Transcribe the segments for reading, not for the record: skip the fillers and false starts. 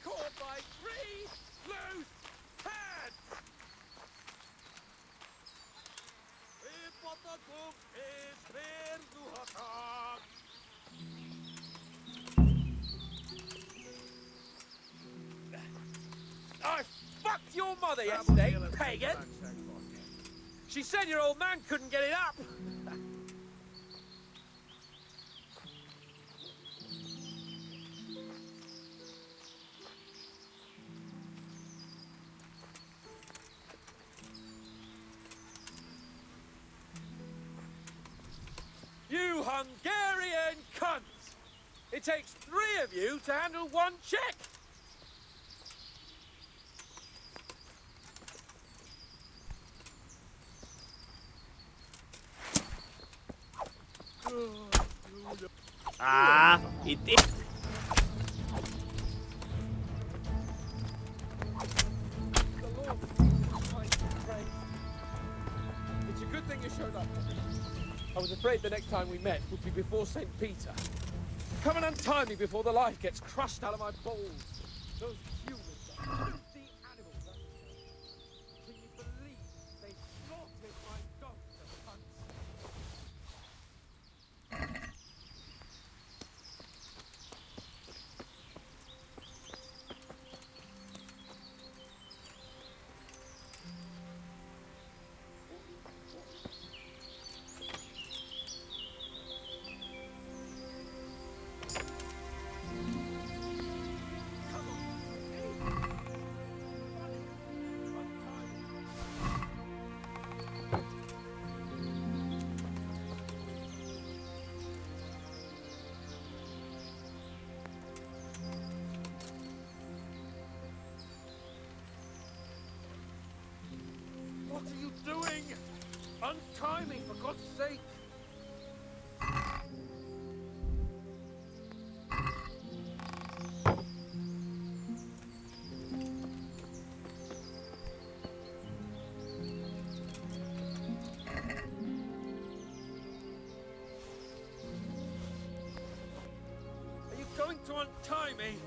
Caught by 3 loose hands! I fucked your mother yesterday, pagan! She said your old man couldn't get it up! You Hungarian cunts! It takes 3 of you to handle 1 check! Ah, it is. The Lord might be praised. It's a good thing you showed up. I was afraid the next time we met would be before St. Peter. Come and untie me before the life gets crushed out of my balls. Those humans are filthy animals. Can you believe they slaughtered my dogs, the cunts? What are you doing? Untie me, for God's sake! Are you going to untie me?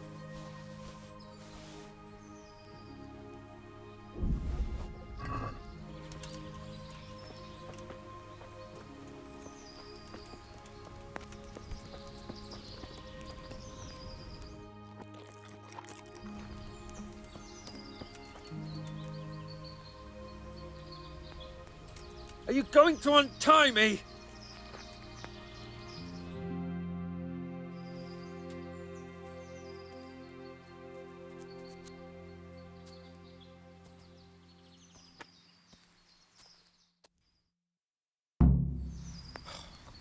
Are you going to untie me?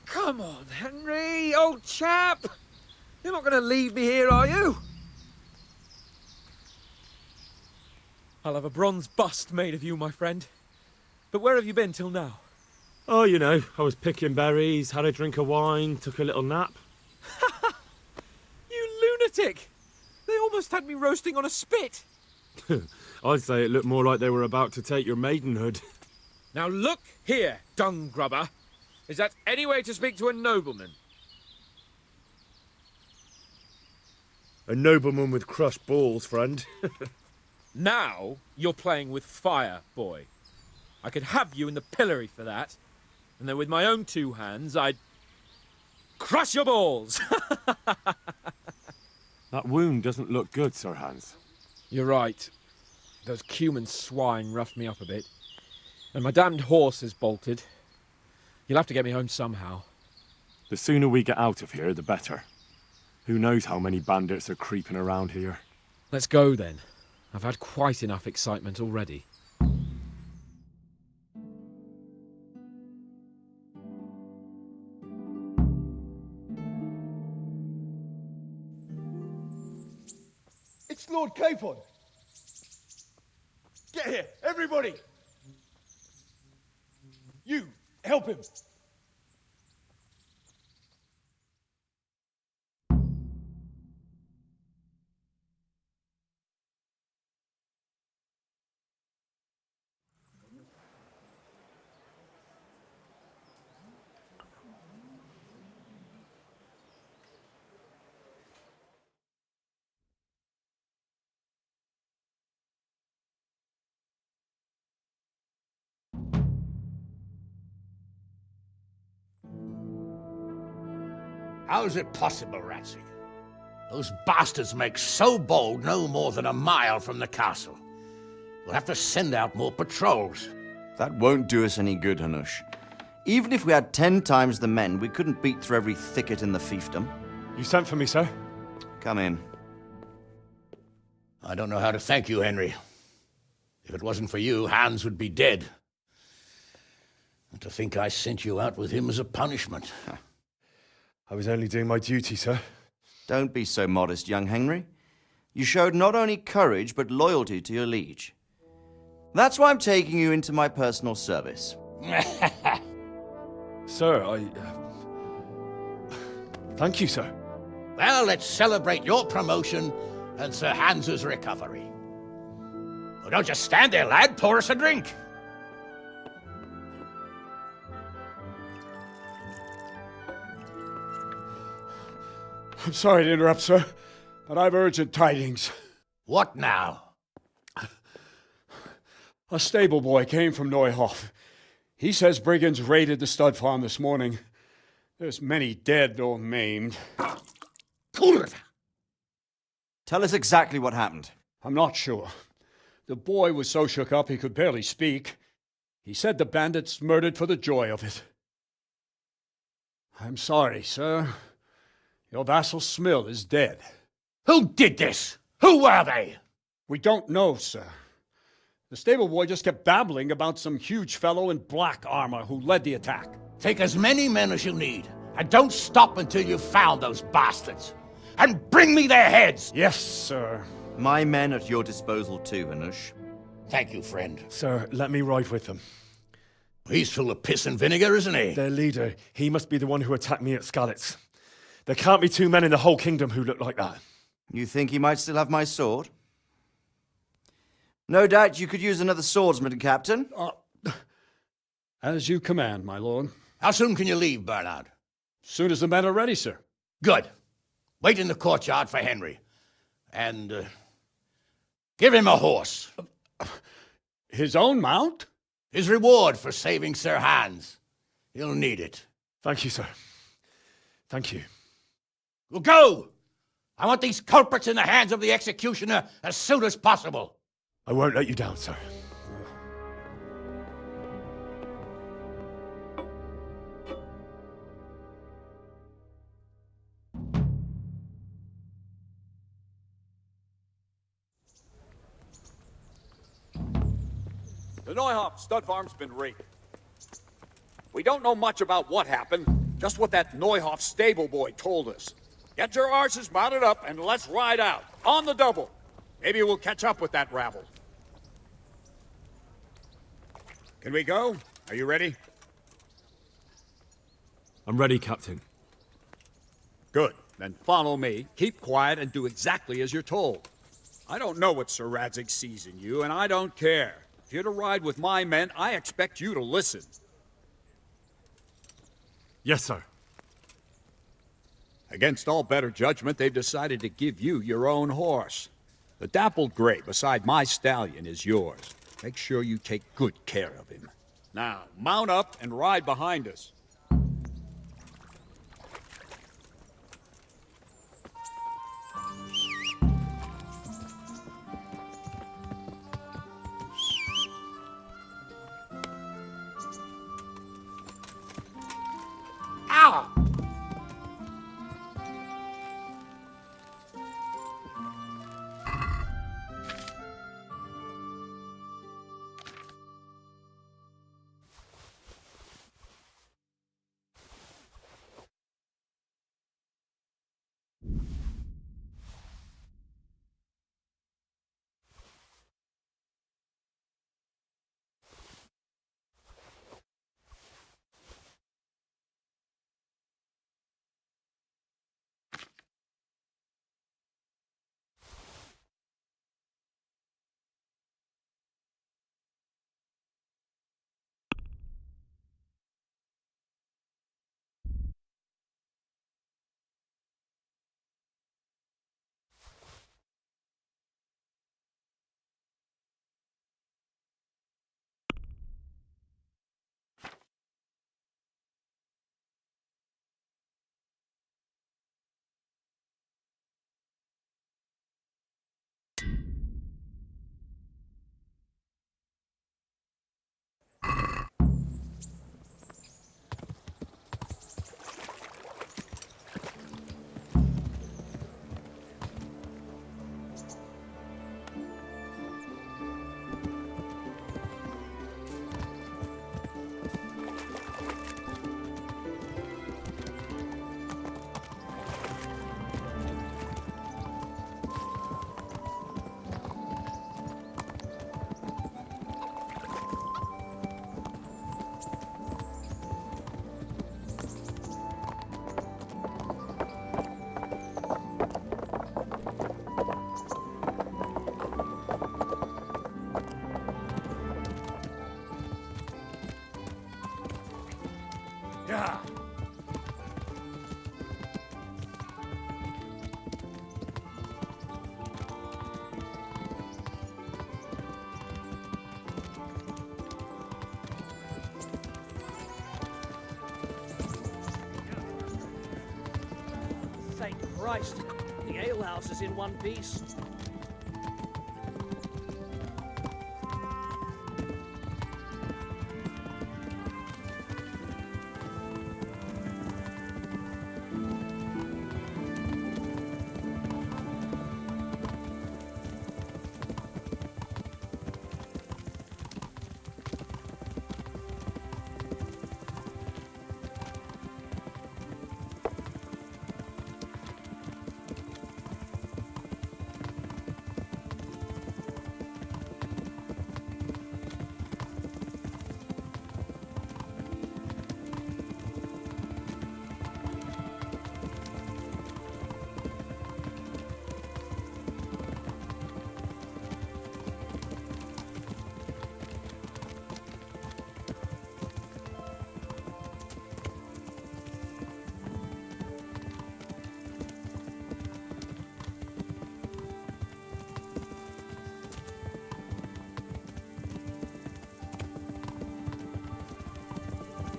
Come on, Henry, old chap! You're not going to leave me here, are you? I'll have a bronze bust made of you, my friend. But where have you been till now? Oh, you know, I was picking berries, had a drink of wine, took a little nap. You lunatic! They almost had me roasting on a spit! I'd say it looked more like they were about to take your maidenhood. Now look here, dung grubber. Is that any way to speak to a nobleman? A nobleman with crushed balls, friend. Now you're playing with fire, boy. I could have you in the pillory for that. And then with my own 2 hands, I'd crush your balls! That wound doesn't look good, Sir Hans. You're right. Those cumin swine roughed me up a bit. And my damned horse is bolted. You'll have to get me home somehow. The sooner we get out of here, the better. Who knows how many bandits are creeping around here. Let's go then. I've had quite enough excitement already. It's Lord Capon. Get here, everybody. You, help him. How is it possible, Ratsy? Those bastards make so bold no more than a mile from the castle. We'll have to send out more patrols. That won't do us any good, Hanush. Even if we had 10 times the men, we couldn't beat through every thicket in the fiefdom. You sent for me, sir? Come in. I don't know how to thank you, Henry. If it wasn't for you, Hans would be dead. And to think I sent you out with him as a punishment. I was only doing my duty, sir. Don't be so modest, young Henry. You showed not only courage, but loyalty to your liege. That's why I'm taking you into my personal service. Sir, Thank you, sir. Well, let's celebrate your promotion and Sir Hans's recovery. Well, don't just stand there, lad. Pour us a drink. I'm sorry to interrupt, sir, but I've urgent tidings. What now? A stable boy came from Neuhof. He says brigands raided the stud farm this morning. There's many dead or maimed. Kurva! Tell us exactly what happened. I'm not sure. The boy was so shook up he could barely speak. He said the bandits murdered for the joy of it. I'm sorry, sir. Your vassal Smill is dead. Who did this? Who were they? We don't know, sir. The stable boy just kept babbling about some huge fellow in black armor who led the attack. Take as many men as you need, and don't stop until you've found those bastards. And bring me their heads! Yes, sir. My men at your disposal too, Hanush. Thank you, friend. Sir, let me ride with them. He's full of piss and vinegar, isn't he? Their leader, he must be the one who attacked me at Skalitz. There can't be 2 men in the whole kingdom who look like that. You think he might still have my sword? No doubt you could use another swordsman, Captain. As you command, my lord. How soon can you leave, Bernard? Soon as the men are ready, sir. Good. Wait in the courtyard for Henry. And, give him a horse. His own mount? His reward for saving Sir Hans. He'll need it. Thank you, sir. Thank you. Well, go! I want these culprits in the hands of the executioner as soon as possible. I won't let you down, sir. The Neuhof stud farm's been raided. We don't know much about what happened, just what that Neuhof stable boy told us. Get your arses mounted up and let's ride out, on the double. Maybe we'll catch up with that rabble. Can we go? Are you ready? I'm ready, Captain. Good. Then follow me, keep quiet, and do exactly as you're told. I don't know what Sir Radzig sees in you, and I don't care. If you're to ride with my men, I expect you to listen. Yes, sir. Against all better judgment, they've decided to give you your own horse. The dappled gray beside my stallion is yours. Make sure you take good care of him. Now, mount up and ride behind us. Thank Christ. The alehouse is in one piece.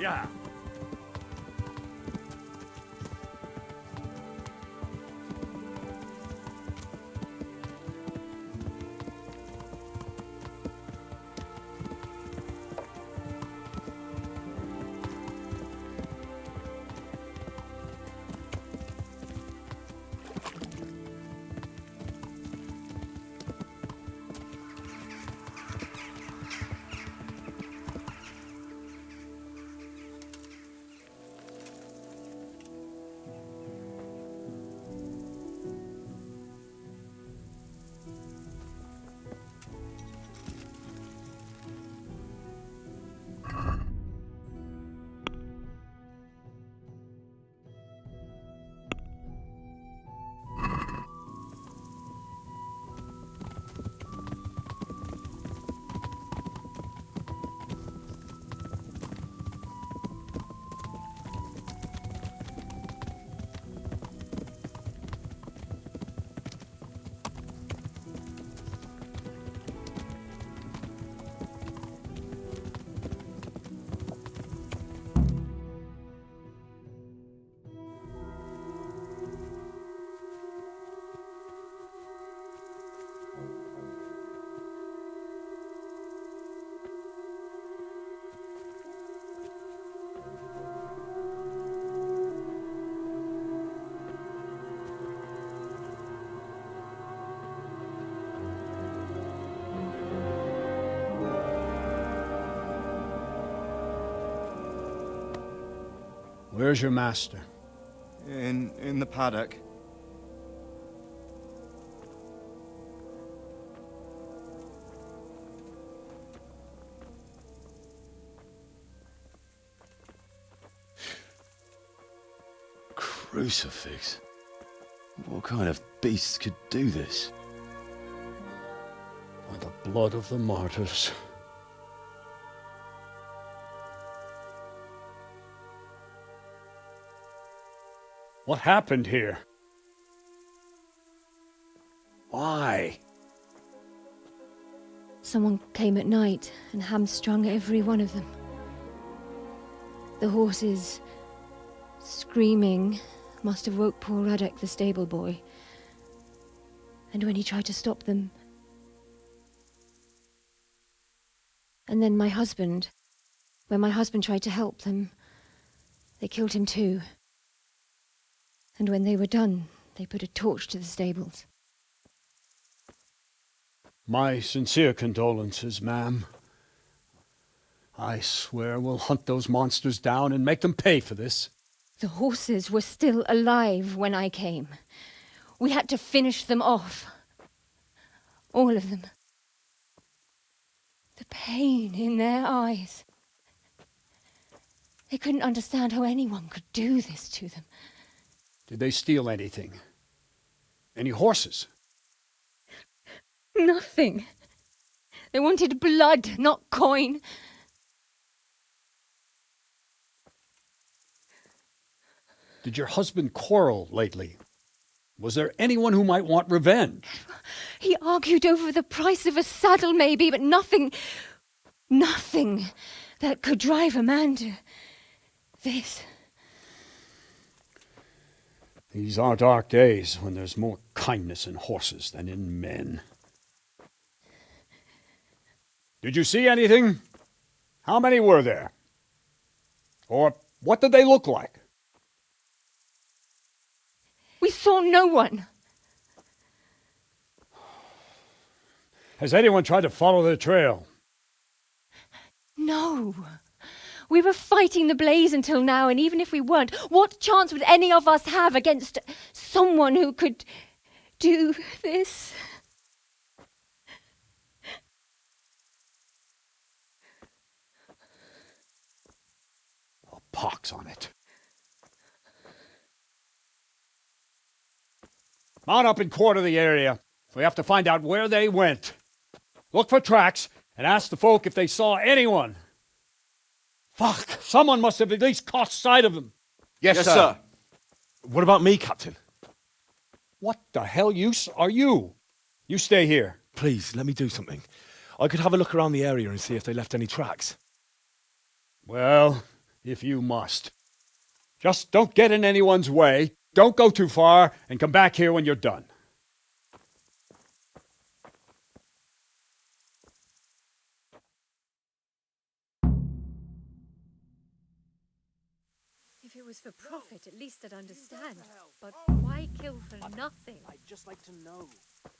Yeah. Where's your master? In the paddock. Crucifix? What kind of beasts could do this? By the blood of the martyrs. What happened here? Why? Someone came at night and hamstrung every one of them. The horses, screaming, must have woke poor Radek, the stable boy. And when he tried to stop them... And then my husband. When my husband tried to help them, they killed him too. And when they were done, they put a torch to the stables. My sincere condolences, ma'am. I swear we'll hunt those monsters down and make them pay for this. The horses were still alive when I came. We had to finish them off. All of them. The pain in their eyes. They couldn't understand how anyone could do this to them. Did they steal anything? Any horses? Nothing. They wanted blood, not coin. Did your husband quarrel lately? Was there anyone who might want revenge? He argued over the price of a saddle, maybe, but nothing that could drive a man to this. These are dark days when there's more kindness in horses than in men. Did you see anything? How many were there? Or what did they look like? We saw no one. Has anyone tried to follow the trail? No. We were fighting the blaze until now, and even if we weren't, what chance would any of us have against someone who could do this? A pox on it. Mount up and quarter the area. We have to find out where they went. Look for tracks and ask the folk if they saw anyone. Fuck! Someone must have at least caught sight of them. Yes, sir. What about me, Captain? What the hell use are you? You stay here. Please, let me do something. I could have a look around the area and see if they left any tracks. Well, if you must. Just don't get in anyone's way, don't go too far, and come back here when you're done. If it was for profit, at least I'd understand. But why kill for nothing? I'd just like to know.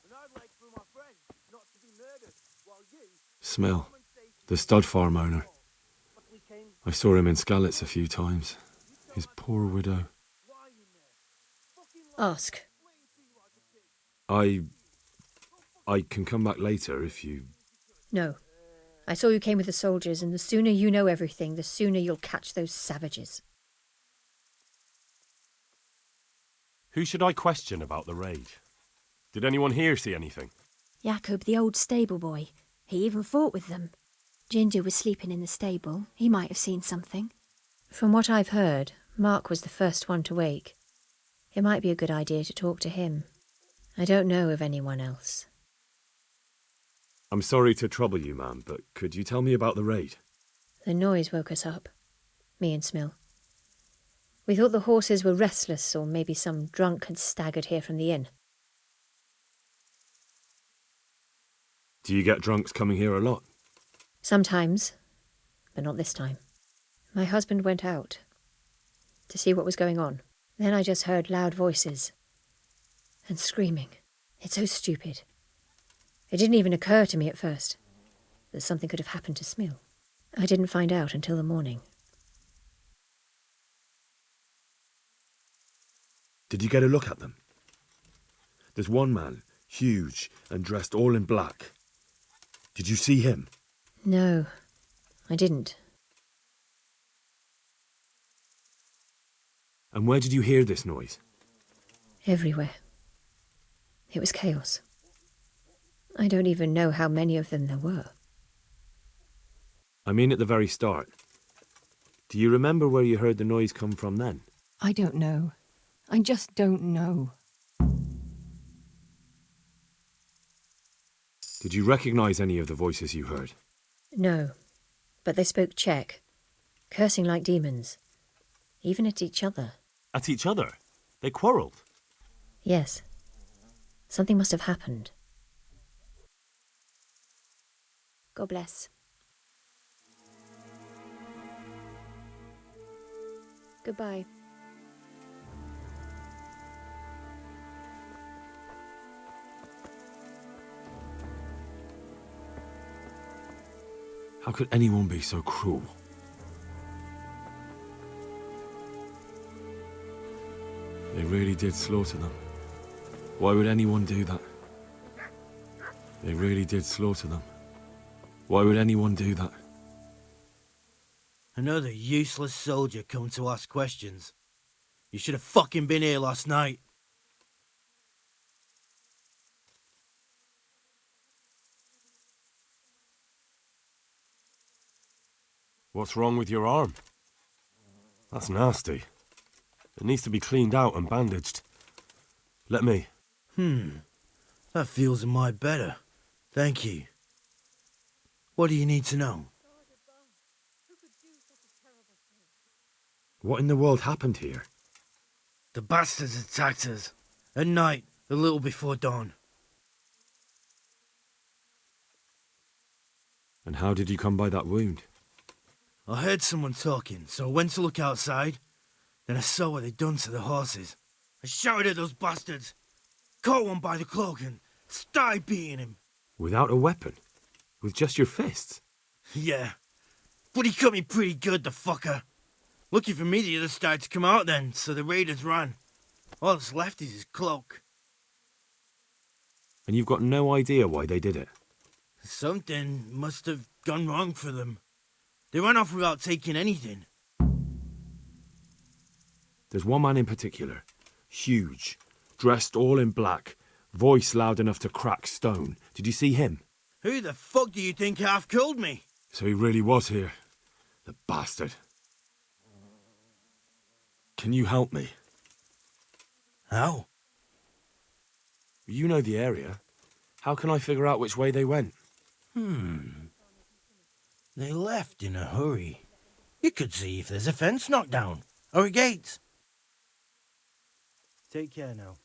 And I'd like for my friend not to be murdered, while you... Smil, the stud farm owner. I saw him in Skalitz a few times. His poor widow. Ask. I can come back later if you... No. I saw you came with the soldiers, and the sooner you know everything, the sooner you'll catch those savages. Who should I question about the raid? Did anyone here see anything? Jacob, the old stable boy. He even fought with them. Ginger was sleeping in the stable. He might have seen something. From what I've heard, Mark was the first one to wake. It might be a good idea to talk to him. I don't know of anyone else. I'm sorry to trouble you, ma'am, but could you tell me about the raid? The noise woke us up. Me and Smil. We thought the horses were restless, or maybe some drunk had staggered here from the inn. Do you get drunks coming here a lot? Sometimes, but not this time. My husband went out to see what was going on. Then I just heard loud voices and screaming. It's so stupid. It didn't even occur to me at first that something could have happened to Smil. I didn't find out until the morning. Did you get a look at them? There's one man, huge and dressed all in black. Did you see him? No, I didn't. And where did you hear this noise? Everywhere. It was chaos. I don't even know how many of them there were. I mean at the very start. Do you remember where you heard the noise come from then? I don't know. I just don't know. Did you recognize any of the voices you heard? No, but they spoke Czech, cursing like demons, even at each other. At each other? They quarrelled? Yes. Something must have happened. God bless. Goodbye. How could anyone be so cruel? They really did slaughter them. Why would anyone do that? They really did slaughter them. Why would anyone do that? Another useless soldier come to ask questions. You should have fucking been here last night. What's wrong with your arm? That's nasty. It needs to be cleaned out and bandaged. Let me. That feels a mite better. Thank you. What do you need to know? What in the world happened here? The bastards attacked us. At night, a little before dawn. And how did you come by that wound? I heard someone talking, so I went to look outside. Then I saw what they'd done to the horses. I shouted at those bastards, caught one by the cloak and started beating him. Without a weapon? With just your fists? Yeah, but he cut me pretty good, the fucker. Lucky for me, the others started to come out then, so the raiders ran. All that's left is his cloak. And you've got no idea why they did it? Something must have gone wrong for them. They ran off without taking anything. There's one man in particular. Huge. Dressed all in black. Voice loud enough to crack stone. Did you see him? Who the fuck do you think half killed me? So he really was here. The bastard. Can you help me? How? You know the area. How can I figure out which way they went? They left in a hurry. You could see if there's a fence knocked down. Or a gate. Take care now.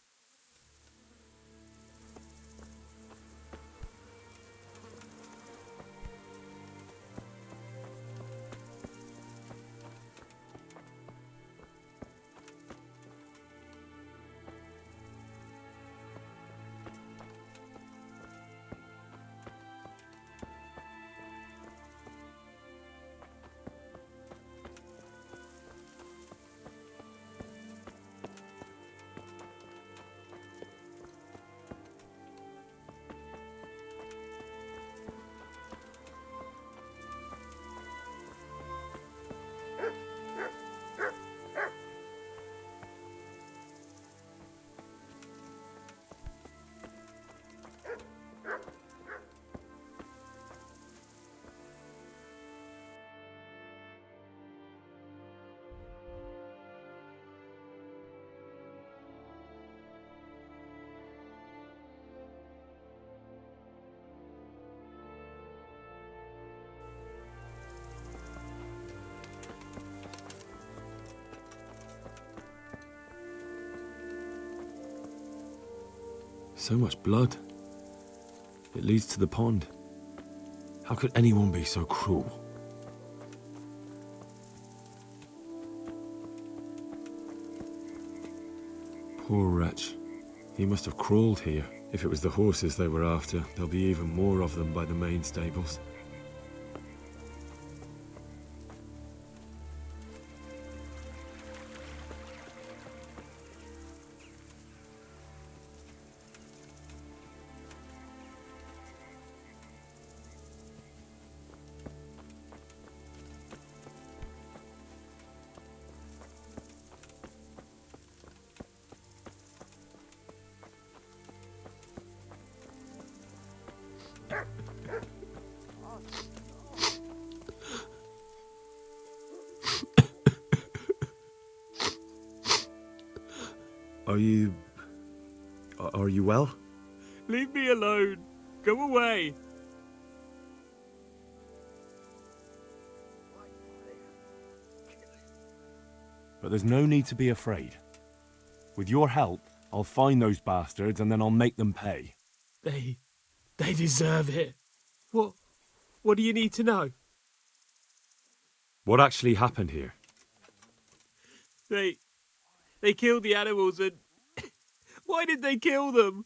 So much blood. It leads to the pond. How could anyone be so cruel? Poor wretch. He must have crawled here. If it was the horses they were after, there'll be even more of them by the main stables. Are you well? Leave me alone. Go away. But there's no need to be afraid. With your help, I'll find those bastards and then I'll make them pay. They deserve it. What do you need to know? What actually happened here? They killed the animals and... Why did they kill them?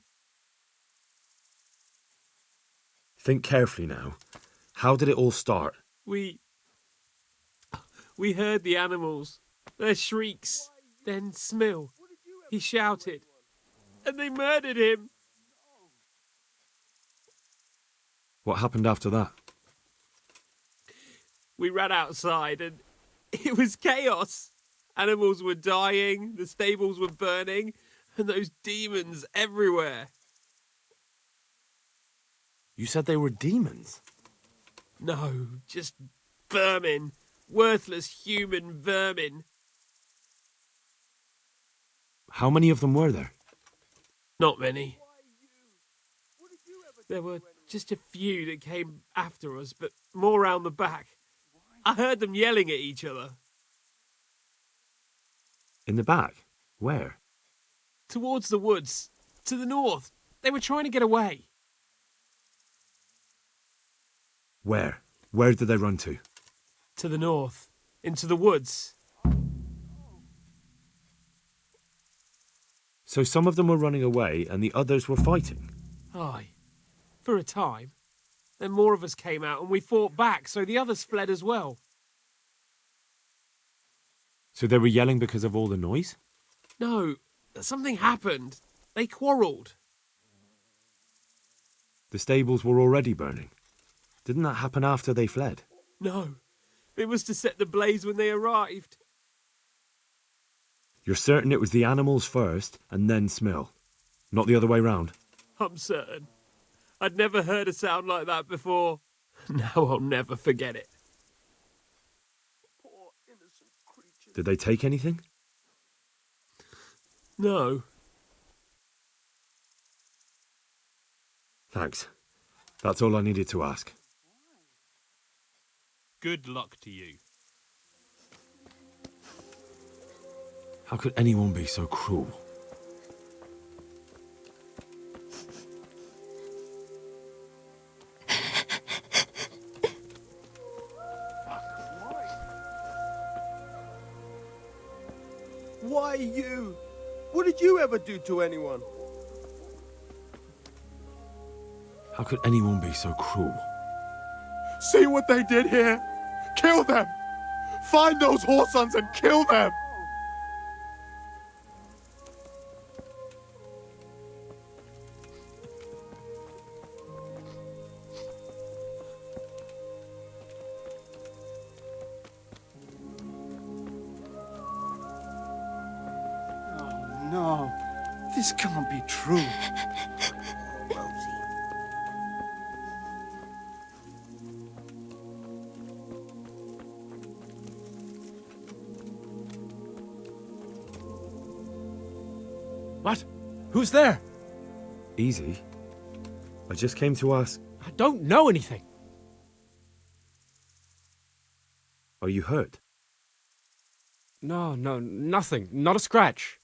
Think carefully now. How did it all start? We heard the animals, their shrieks, then Smill. He shouted, and they murdered him. What happened after that? We ran outside and it was chaos. Animals were dying, the stables were burning, and those demons everywhere. You said they were demons? No, just vermin. Worthless human vermin. How many of them were there? Not many. There were just a few that came after us, but more round the back. I heard them yelling at each other. In the back? Where? Towards the woods. To the north. They were trying to get away. Where? Where did they run to? To the north. Into the woods. So some of them were running away and the others were fighting? Aye. For a time. Then more of us came out and we fought back, so the others fled as well. So they were yelling because of all the noise? No, something happened. They quarrelled. The stables were already burning. Didn't that happen after they fled? No, it was to set the blaze when they arrived. You're certain it was the animals first and then Smil? Not the other way round? I'm certain. I'd never heard a sound like that before. Now I'll never forget it. Poor innocent creatures. Did they take anything? No. Thanks. That's all I needed to ask. Good luck to you. How could anyone be so cruel? Why you? What did you ever do to anyone? How could anyone be so cruel? See what they did here? Kill them! Find those whoresons and kill them! Oh, no. This can't be true. What? Who's there? Easy. I just came to ask... I don't know anything. Are you hurt? No, nothing. Not a scratch.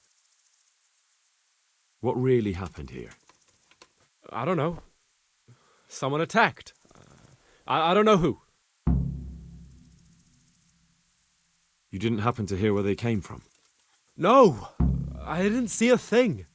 What really happened here? I don't know. Someone attacked. I don't know who. You didn't happen to hear where they came from? No, I didn't see a thing.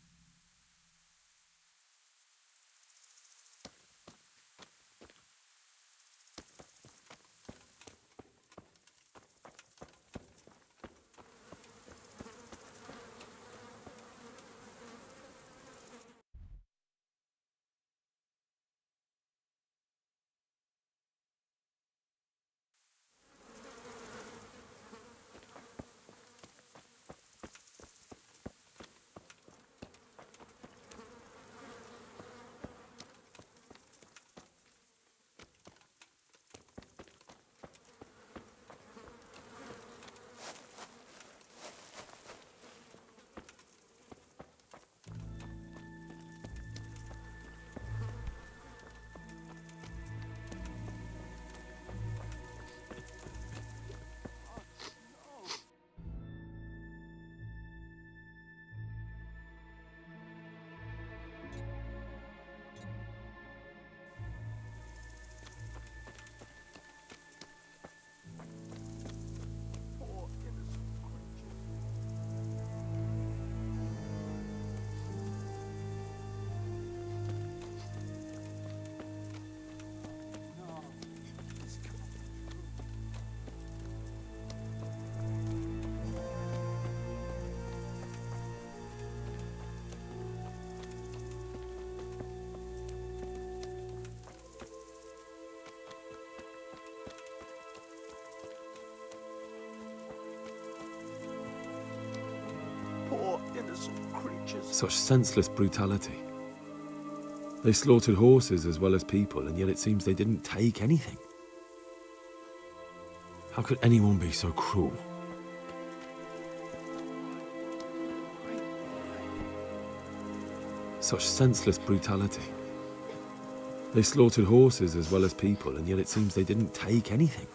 Poor innocent creatures. Such senseless brutality. They slaughtered horses as well as people, and yet it seems they didn't take anything. How could anyone be so cruel? Such senseless brutality. They slaughtered horses as well as people, and yet it seems they didn't take anything.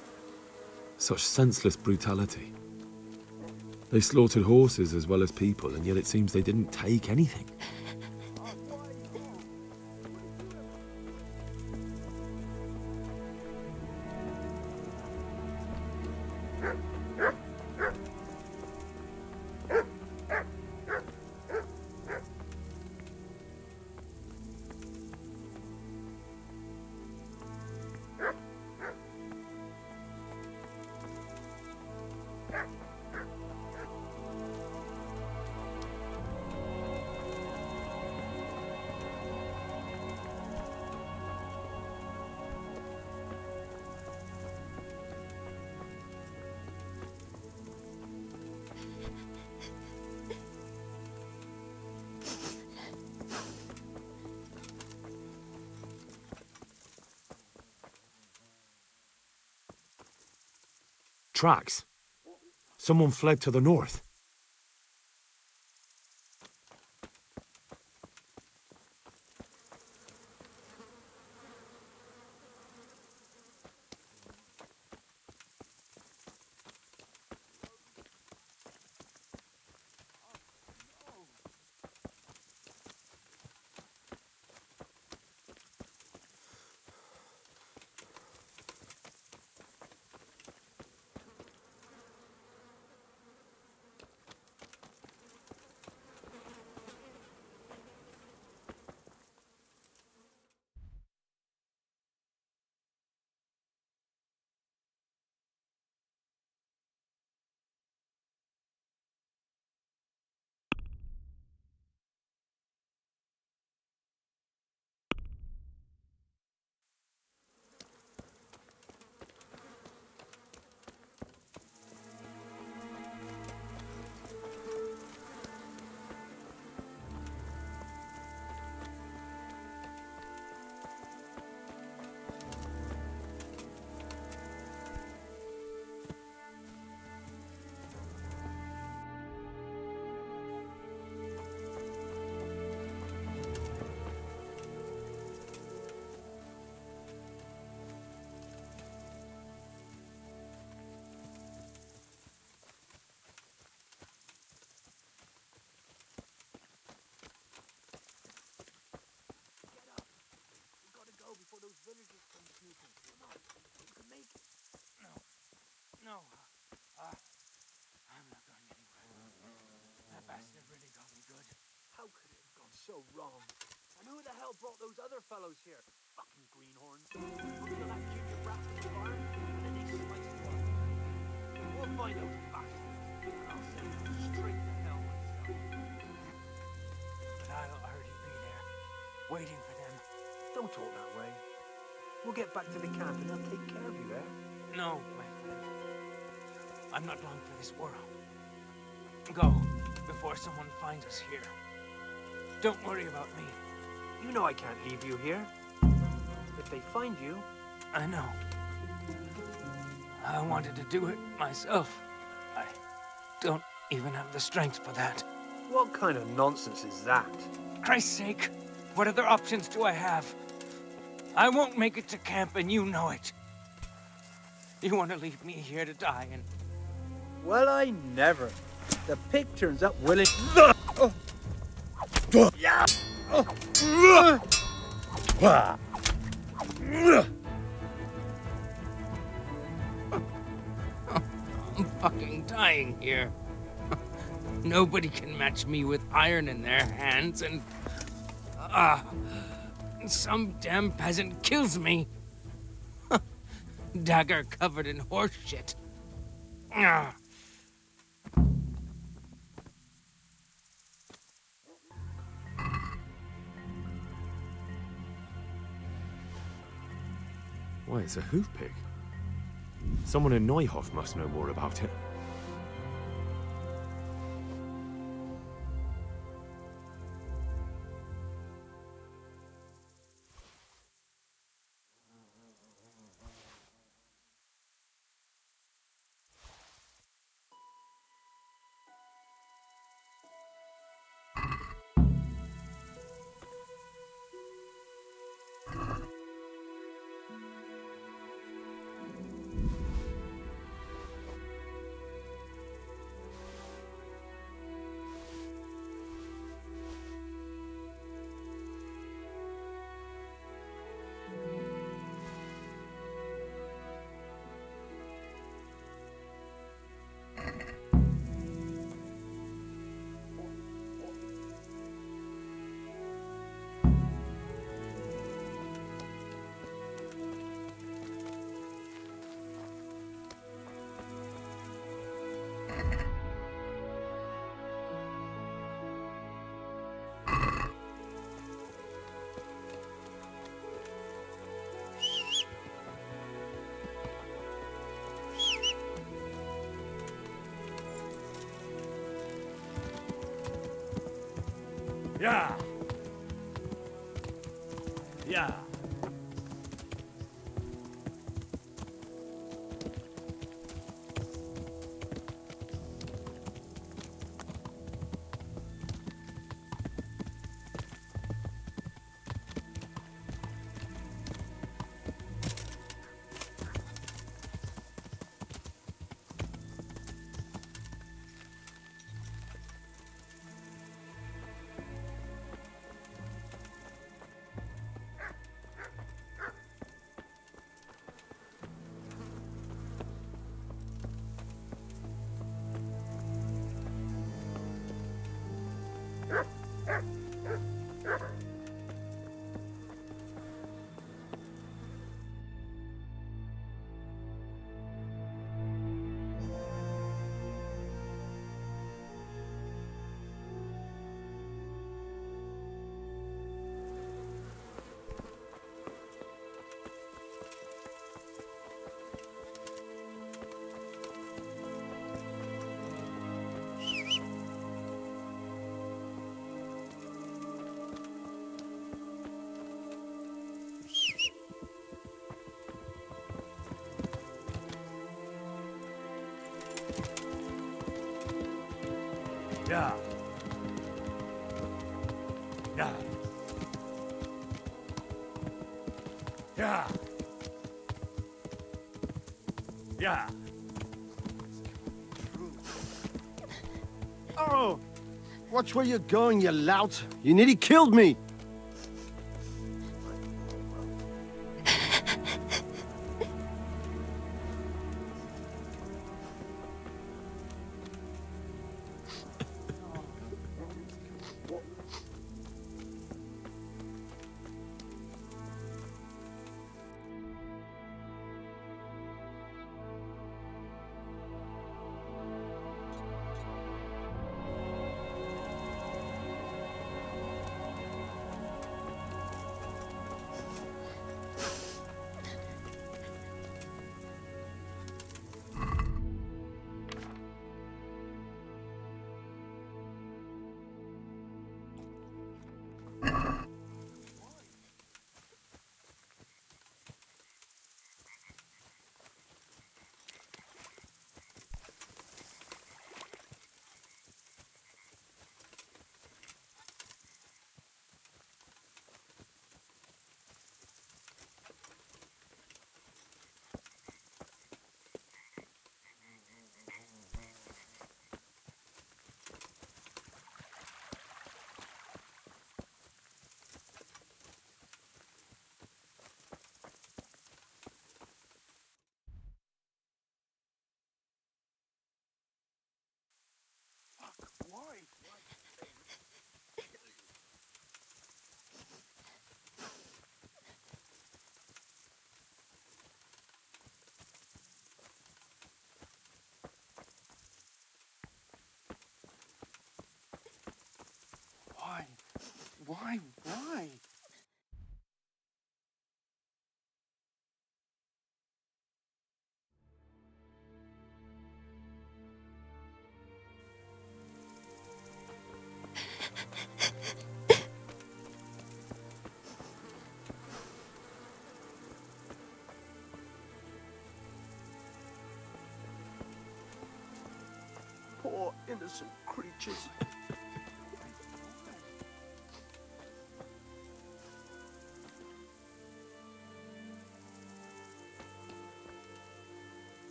Such senseless brutality. They slaughtered horses as well as people, and yet it seems they didn't take anything. Tracks. Someone fled to the north. No. I'm not going anywhere. That bastard really got me good. How could it have gone so wrong? And who the hell brought those other fellows here? Fucking greenhorns. Look at that ginger brat in the barn, and then they sliced him up. We'll find those bastards, and I'll send them straight to hell myself. But I'll already be there, waiting for them. Don't talk that way. We'll get back to the camp and they'll take care of you there. No, my friend. I'm not long for this world. Go, before someone finds us here. Don't worry about me. You know I can't leave you here. If they find you... I know. I wanted to do it myself. I don't even have the strength for that. What kind of nonsense is that? Christ's sake, what other options do I have? I won't make it to camp and you know it. You want to leave me here to die and... Well, I never. The pig turns up willing... I'm fucking dying here. Nobody can match me with iron in their hands and... some damn peasant kills me. Dagger covered in horse shit. Why, it's a hoof pig. Someone in Neuhof must know more about it. Yeah. Yeah. Yeah. Yeah. Yeah. Yeah. Oh! Watch where you're going, you lout. You nearly killed me. Why? Why? Why? Poor innocent creatures.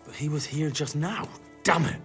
But he was here just now. Damn it!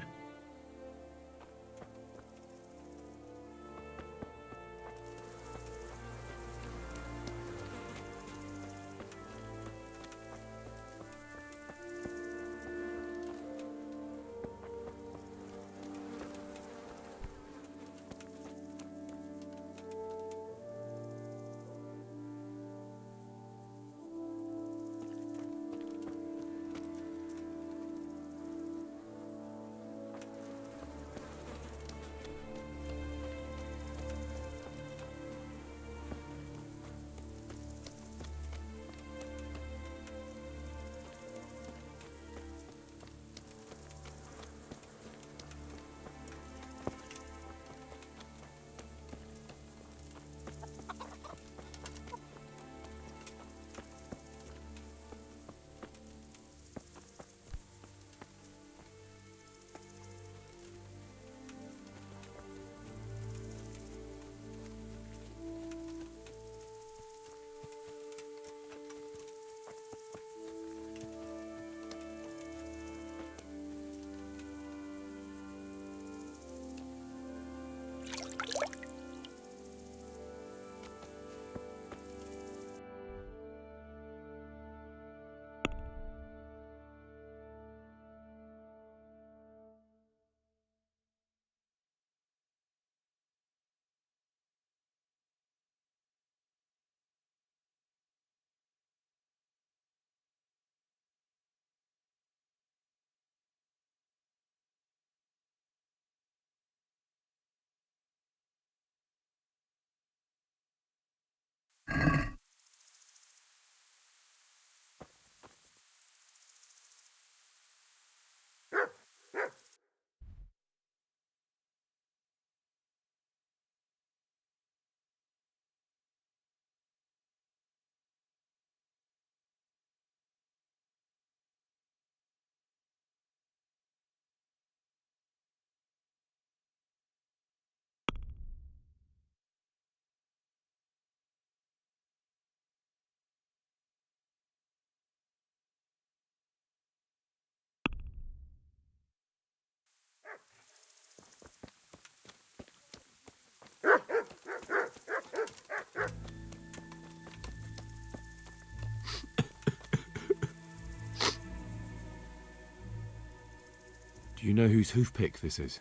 you know whose hoofpick this is?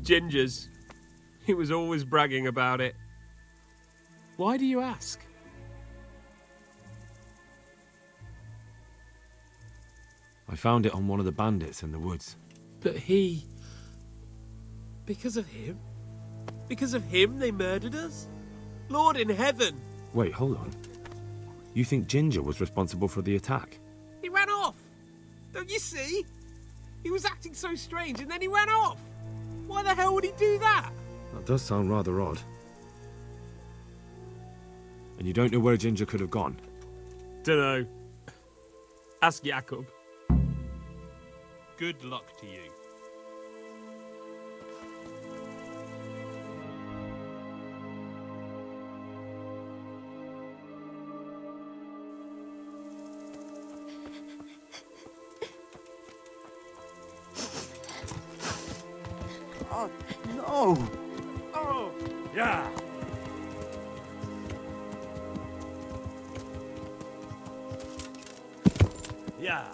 Ginger's. He was always bragging about it. Why do you ask? I found it on one of the bandits in the woods. But he... Because of him? Because of him they murdered us? Lord in heaven! Wait, hold on. You think Ginger was responsible for the attack? He ran off! Don't you see? He was acting so strange and then he ran off! Why the hell would he do that? That does sound rather odd. And you don't know where Ginger could have gone? Dunno. Ask Jakob. Good luck to you. Oh, no! Oh! Yeah! Yeah!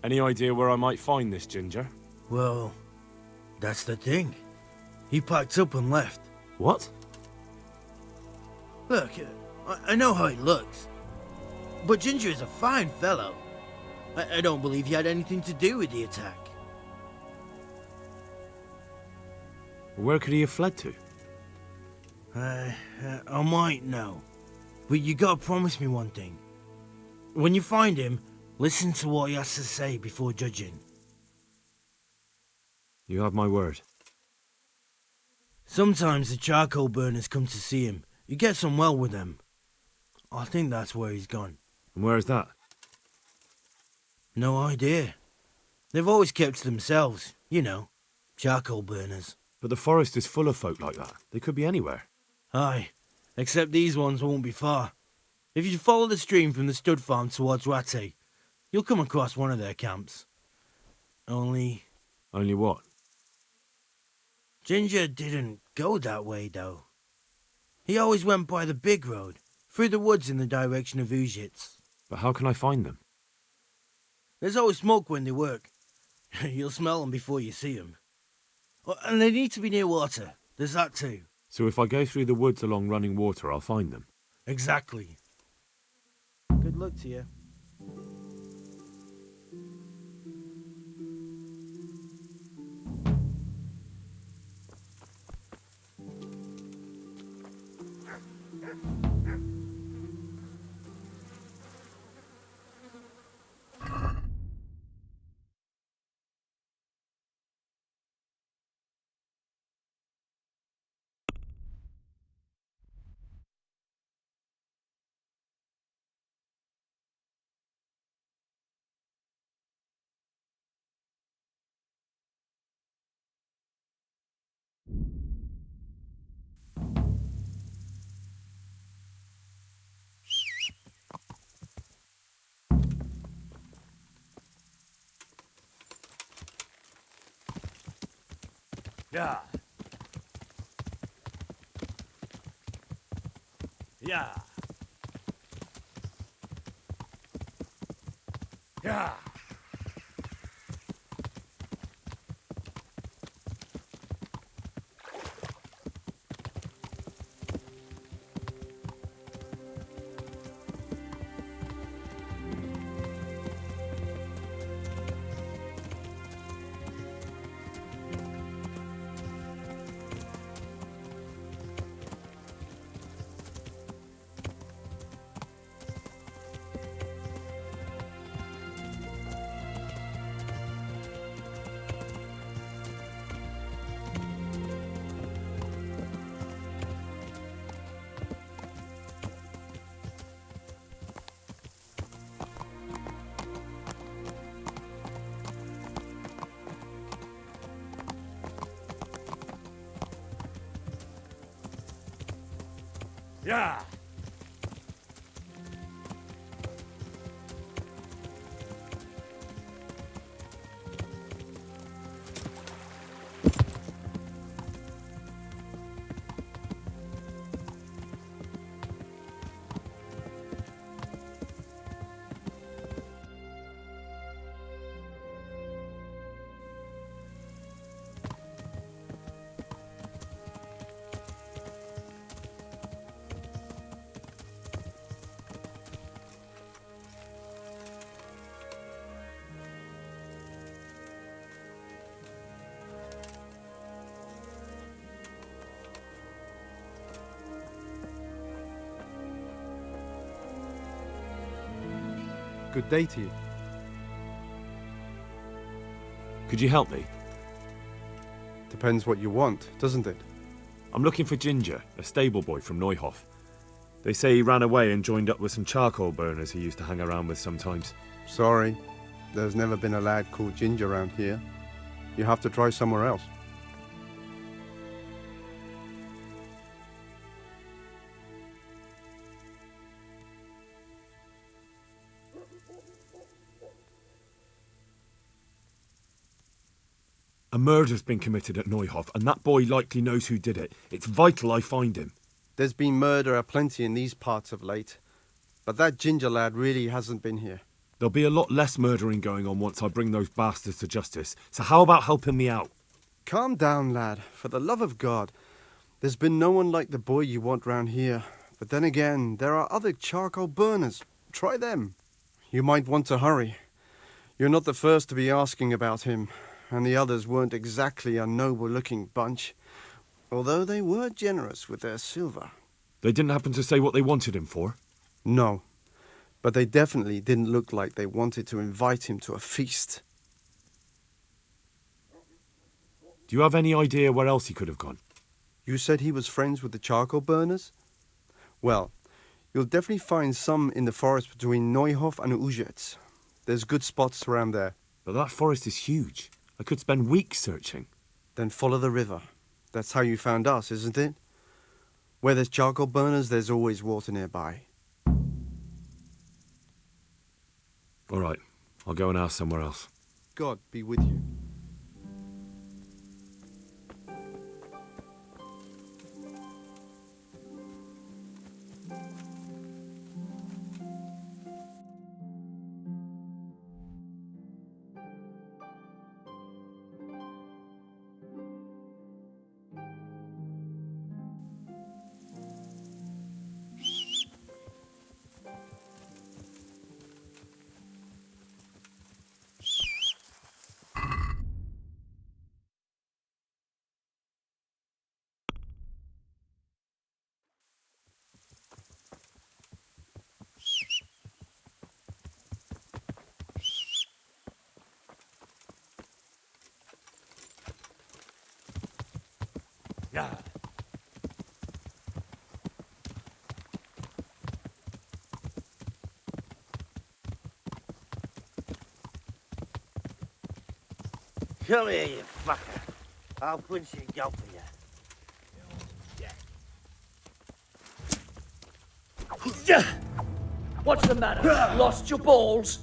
Any idea where I might find this Ginger? Well, that's the thing. He packed up and left. What? Look, I know how he looks. But Ginger is a fine fellow. I don't believe he had anything to do with the attack. Where could he have fled to? I might know. But you gotta promise me one thing. When you find him, listen to what he has to say before judging. You have my word. Sometimes the charcoal burners come to see him. He gets on well with them. I think that's where he's gone. And where is that? No idea. They've always kept to themselves, you know, charcoal burners. But the forest is full of folk like that. They could be anywhere. Aye, except these ones won't be far. If you follow the stream from the stud farm towards Rattay, you'll come across one of their camps. Only what? Ginger didn't go that way, though. He always went by the big road, through the woods in the direction of Ujits. But how can I find them? There's always smoke when they work. You'll smell them before you see them. Oh, and they need to be near water. There's that too. So if I go through the woods along running water, I'll find them? Exactly. Good luck to you. Yeah. Yeah. Yeah. Yeah. Good day to you. Could you help me? Depends what you want, doesn't it? I'm looking for Ginger, a stable boy from Neuhof. They say he ran away and joined up with some charcoal burners he used to hang around with sometimes. Sorry, there's never been a lad called Ginger around here. You have to try somewhere else. A murder's been committed at Neuhof, and that boy likely knows who did it. It's vital I find him. There's been murder aplenty in these parts of late, but that Ginger lad really hasn't been here. There'll be a lot less murdering going on once I bring those bastards to justice, so how about helping me out? Calm down, lad, for the love of God. There's been no one like the boy you want round here, but then again, there are other charcoal burners. Try them. You might want to hurry. You're not the first to be asking about him, and the others weren't exactly a noble-looking bunch, although they were generous with their silver. They didn't happen to say what they wanted him for? No, but they definitely didn't look like they wanted to invite him to a feast. Do you have any idea where else he could have gone? You said he was friends with the charcoal burners? Well, you'll definitely find some in the forest between Neuhof and Uzets. There's good spots around there. But that forest is huge. I could spend weeks searching. Then follow the river. That's how you found us, isn't it? Where there's charcoal burners, there's always water nearby. All right, I'll go and ask somewhere else. God be with you. Yeah. Come here, you fucker. I'll punch you and go for you. What's the matter? Lost your balls?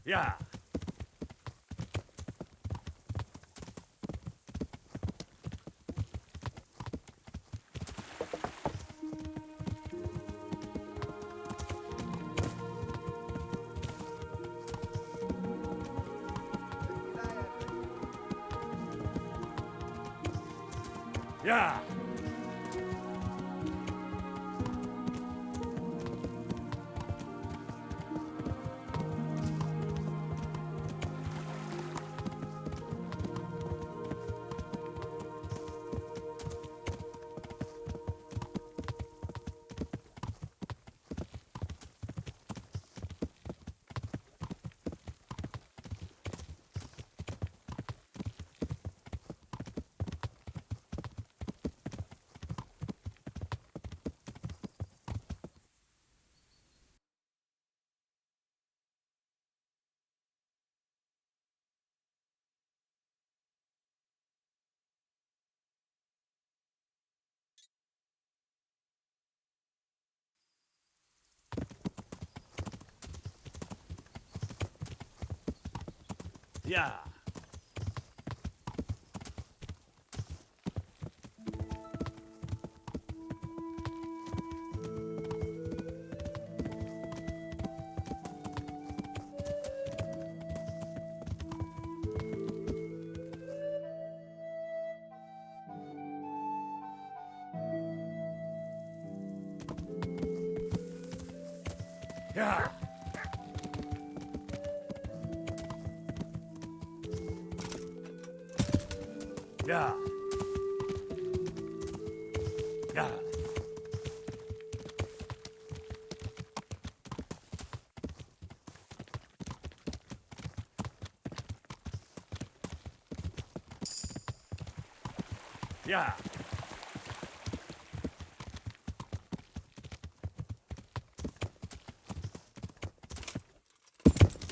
Yeah. Yeah. Yeah. Yeah. Yeah. Yeah.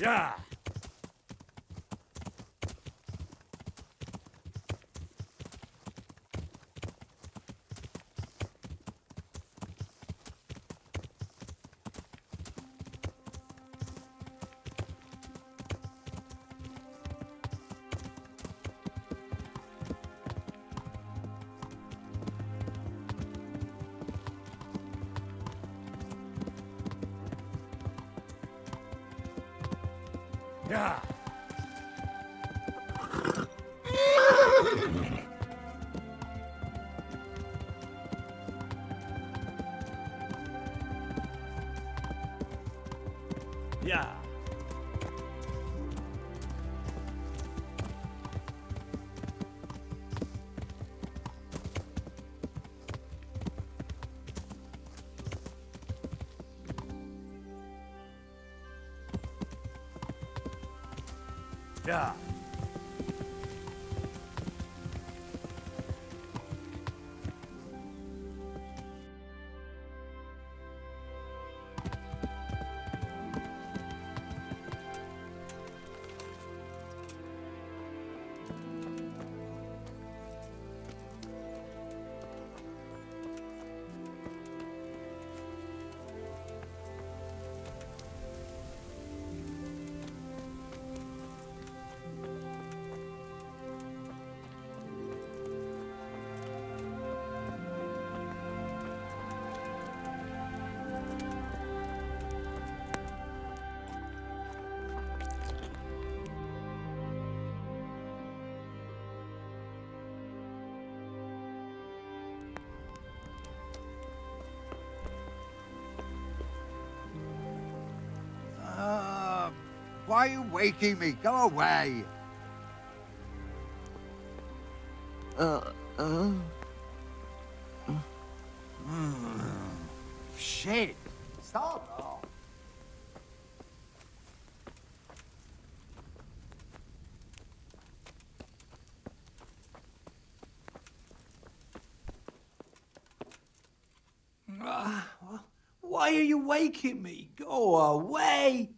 Yeah. Yeah. Yeah. Yeah. Yeah. Why are you waking me? Go away. Shit. Stop. Why are you waking me? Go away!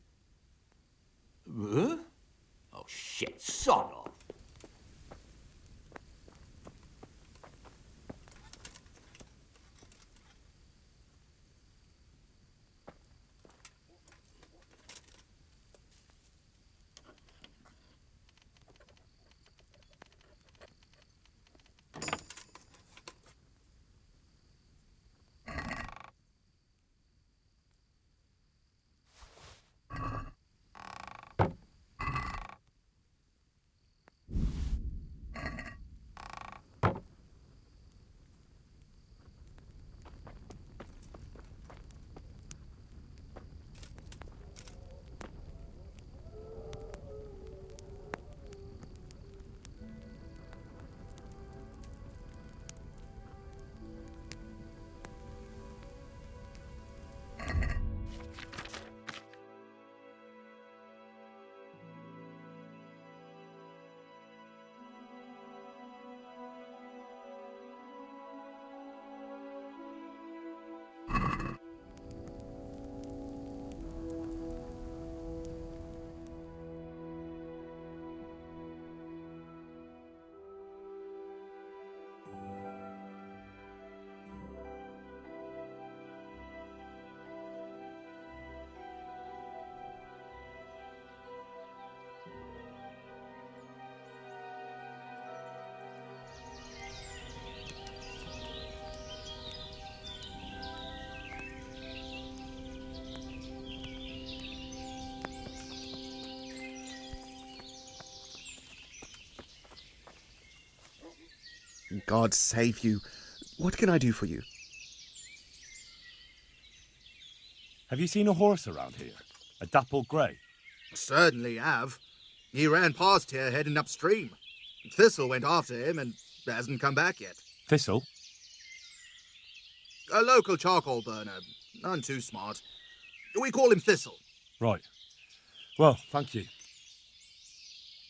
Huh? Oh shit, sod off. God save you. What can I do for you? Have you seen a horse around here? A dappled grey? Certainly have. He ran past here heading upstream. Thistle went after him and hasn't come back yet. Thistle? A local charcoal burner. None too smart. We call him Thistle. Right. Well, thank you.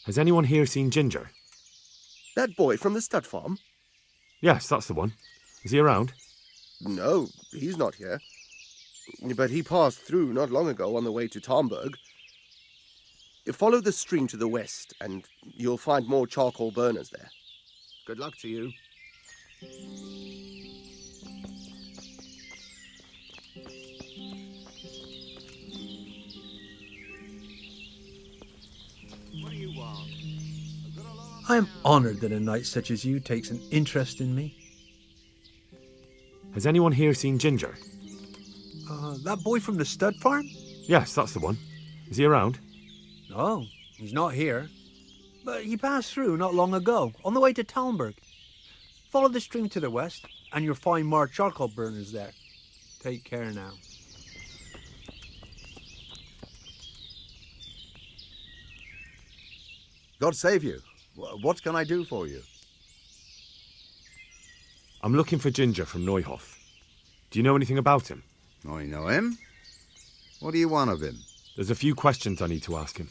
Has anyone here seen Ginger? That boy from the stud farm? Yes, that's the one. Is he around? No, he's not here. But he passed through not long ago on the way to Tomberg. Follow the stream to the west, and you'll find more charcoal burners there. Good luck to you. I am honoured that a knight such as you takes an interest in me. Has anyone here seen Ginger? That boy from the stud farm? Yes, that's the one. Is he around? No, he's not here. But he passed through not long ago, on the way to Talmberg. Follow the stream to the west, and you'll find more charcoal burners there. Take care now. God save you. What can I do for you? I'm looking for Ginger from Neuhof. Do you know anything about him? I know him. What do you want of him? There's a few questions I need to ask him.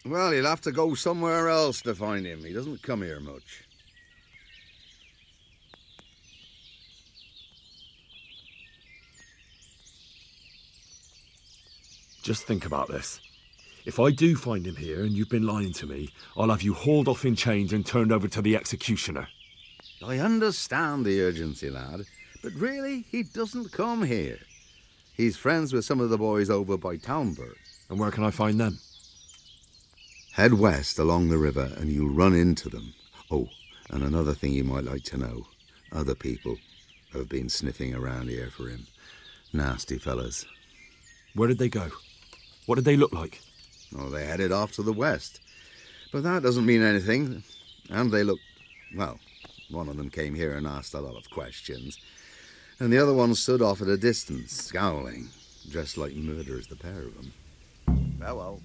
Well, you'll have to go somewhere else to find him. He doesn't come here much. Just think about this. If I do find him here and you've been lying to me, I'll have you hauled off in chains and turned over to the executioner. I understand the urgency, lad, but really, he doesn't come here. He's friends with some of the boys over by Townburg. And where can I find them? Head west along the river and you'll run into them. Oh, and another thing you might like to know. Other people have been sniffing around here for him. Nasty fellas. Where did they go? What did they look like? Oh, they headed off to the west. But that doesn't mean anything. And they looked... well, one of them came here and asked a lot of questions. And the other one stood off at a distance, scowling. Dressed like murderers, the pair of them. Well.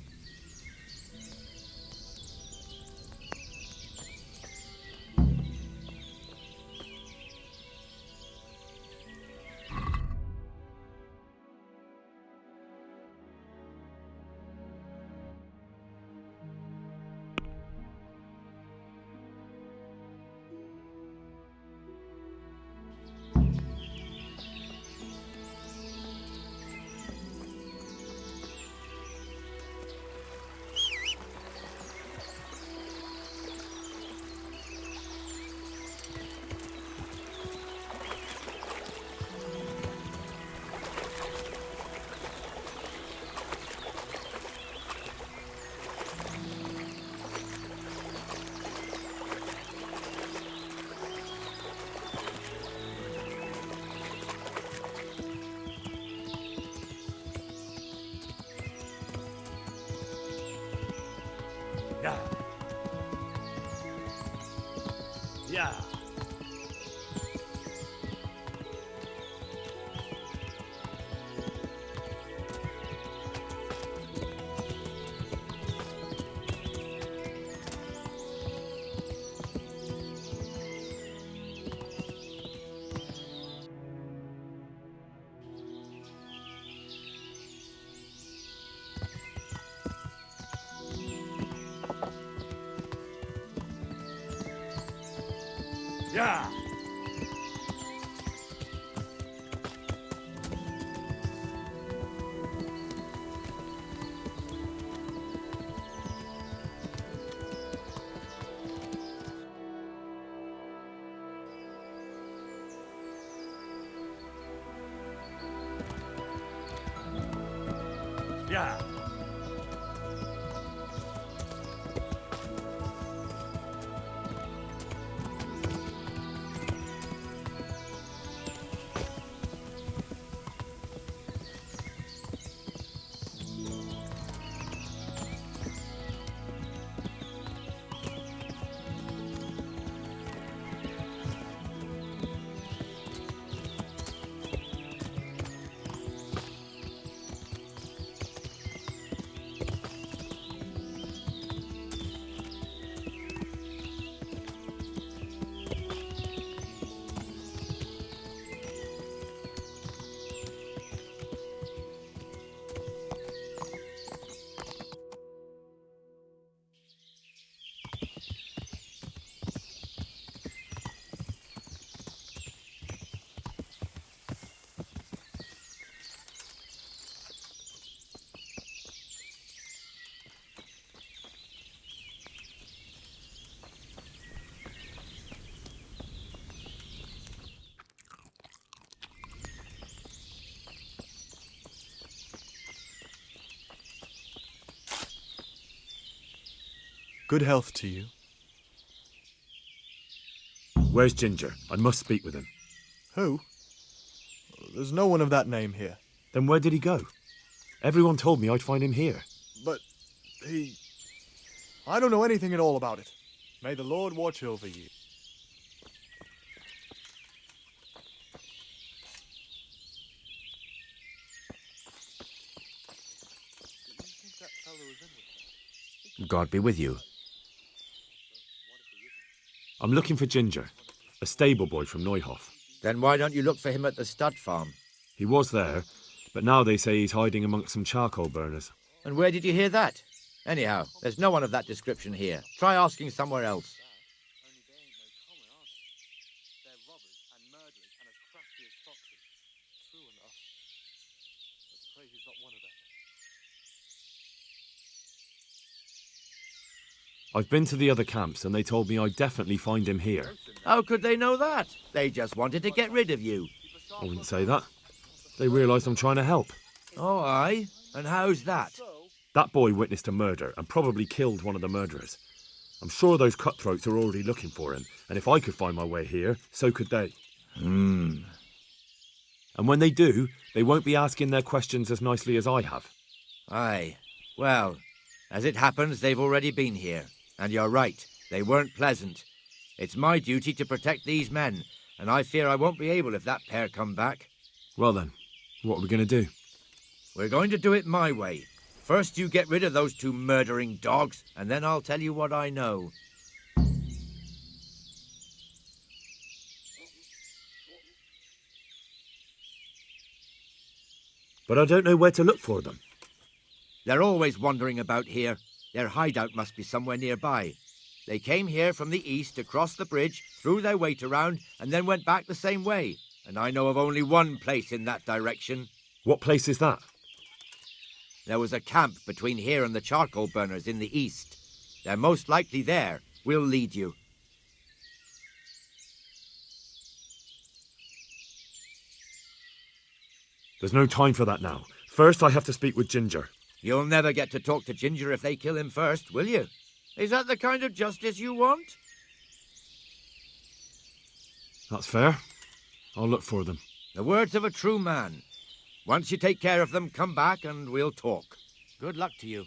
Yeah. Yeah. Yeah. Yeah. Good health to you. Where's Ginger? I must speak with him. Who? There's no one of that name here. Then where did he go? Everyone told me I'd find him here. But he... I don't know anything at all about it. May the Lord watch over you. God be with you. I'm looking for Ginger, a stable boy from Neuhof. Then why don't you look for him at the stud farm? He was there, but now they say he's hiding amongst some charcoal burners. And where did you hear that? Anyhow, there's no one of that description here. Try asking somewhere else. I've been to the other camps and they told me I'd definitely find him here. How could they know that? They just wanted to get rid of you. I wouldn't say that. They realised I'm trying to help. Oh, aye? And how's that? That boy witnessed a murder and probably killed one of the murderers. I'm sure those cutthroats are already looking for him, and if I could find my way here, so could they. And when they do, they won't be asking their questions as nicely as I have. Aye. Well, as it happens, they've already been here. And you're right, they weren't pleasant. It's my duty to protect these men, and I fear I won't be able if that pair come back. Well then, what are we going to do? We're going to do it my way. First you get rid of those two murdering dogs, and then I'll tell you what I know. But I don't know where to look for them. They're always wandering about here. Their hideout must be somewhere nearby. They came here from the east, across the bridge, threw their weight around, and then went back the same way. And I know of only one place in that direction. What place is that? There was a camp between here and the charcoal burners in the east. They're most likely there. We'll lead you. There's no time for that now. First, I have to speak with Ginger. You'll never get to talk to Ginger if they kill him first, will you? Is that the kind of justice you want? That's fair. I'll look for them. The words of a true man. Once you take care of them, come back and we'll talk. Good luck to you.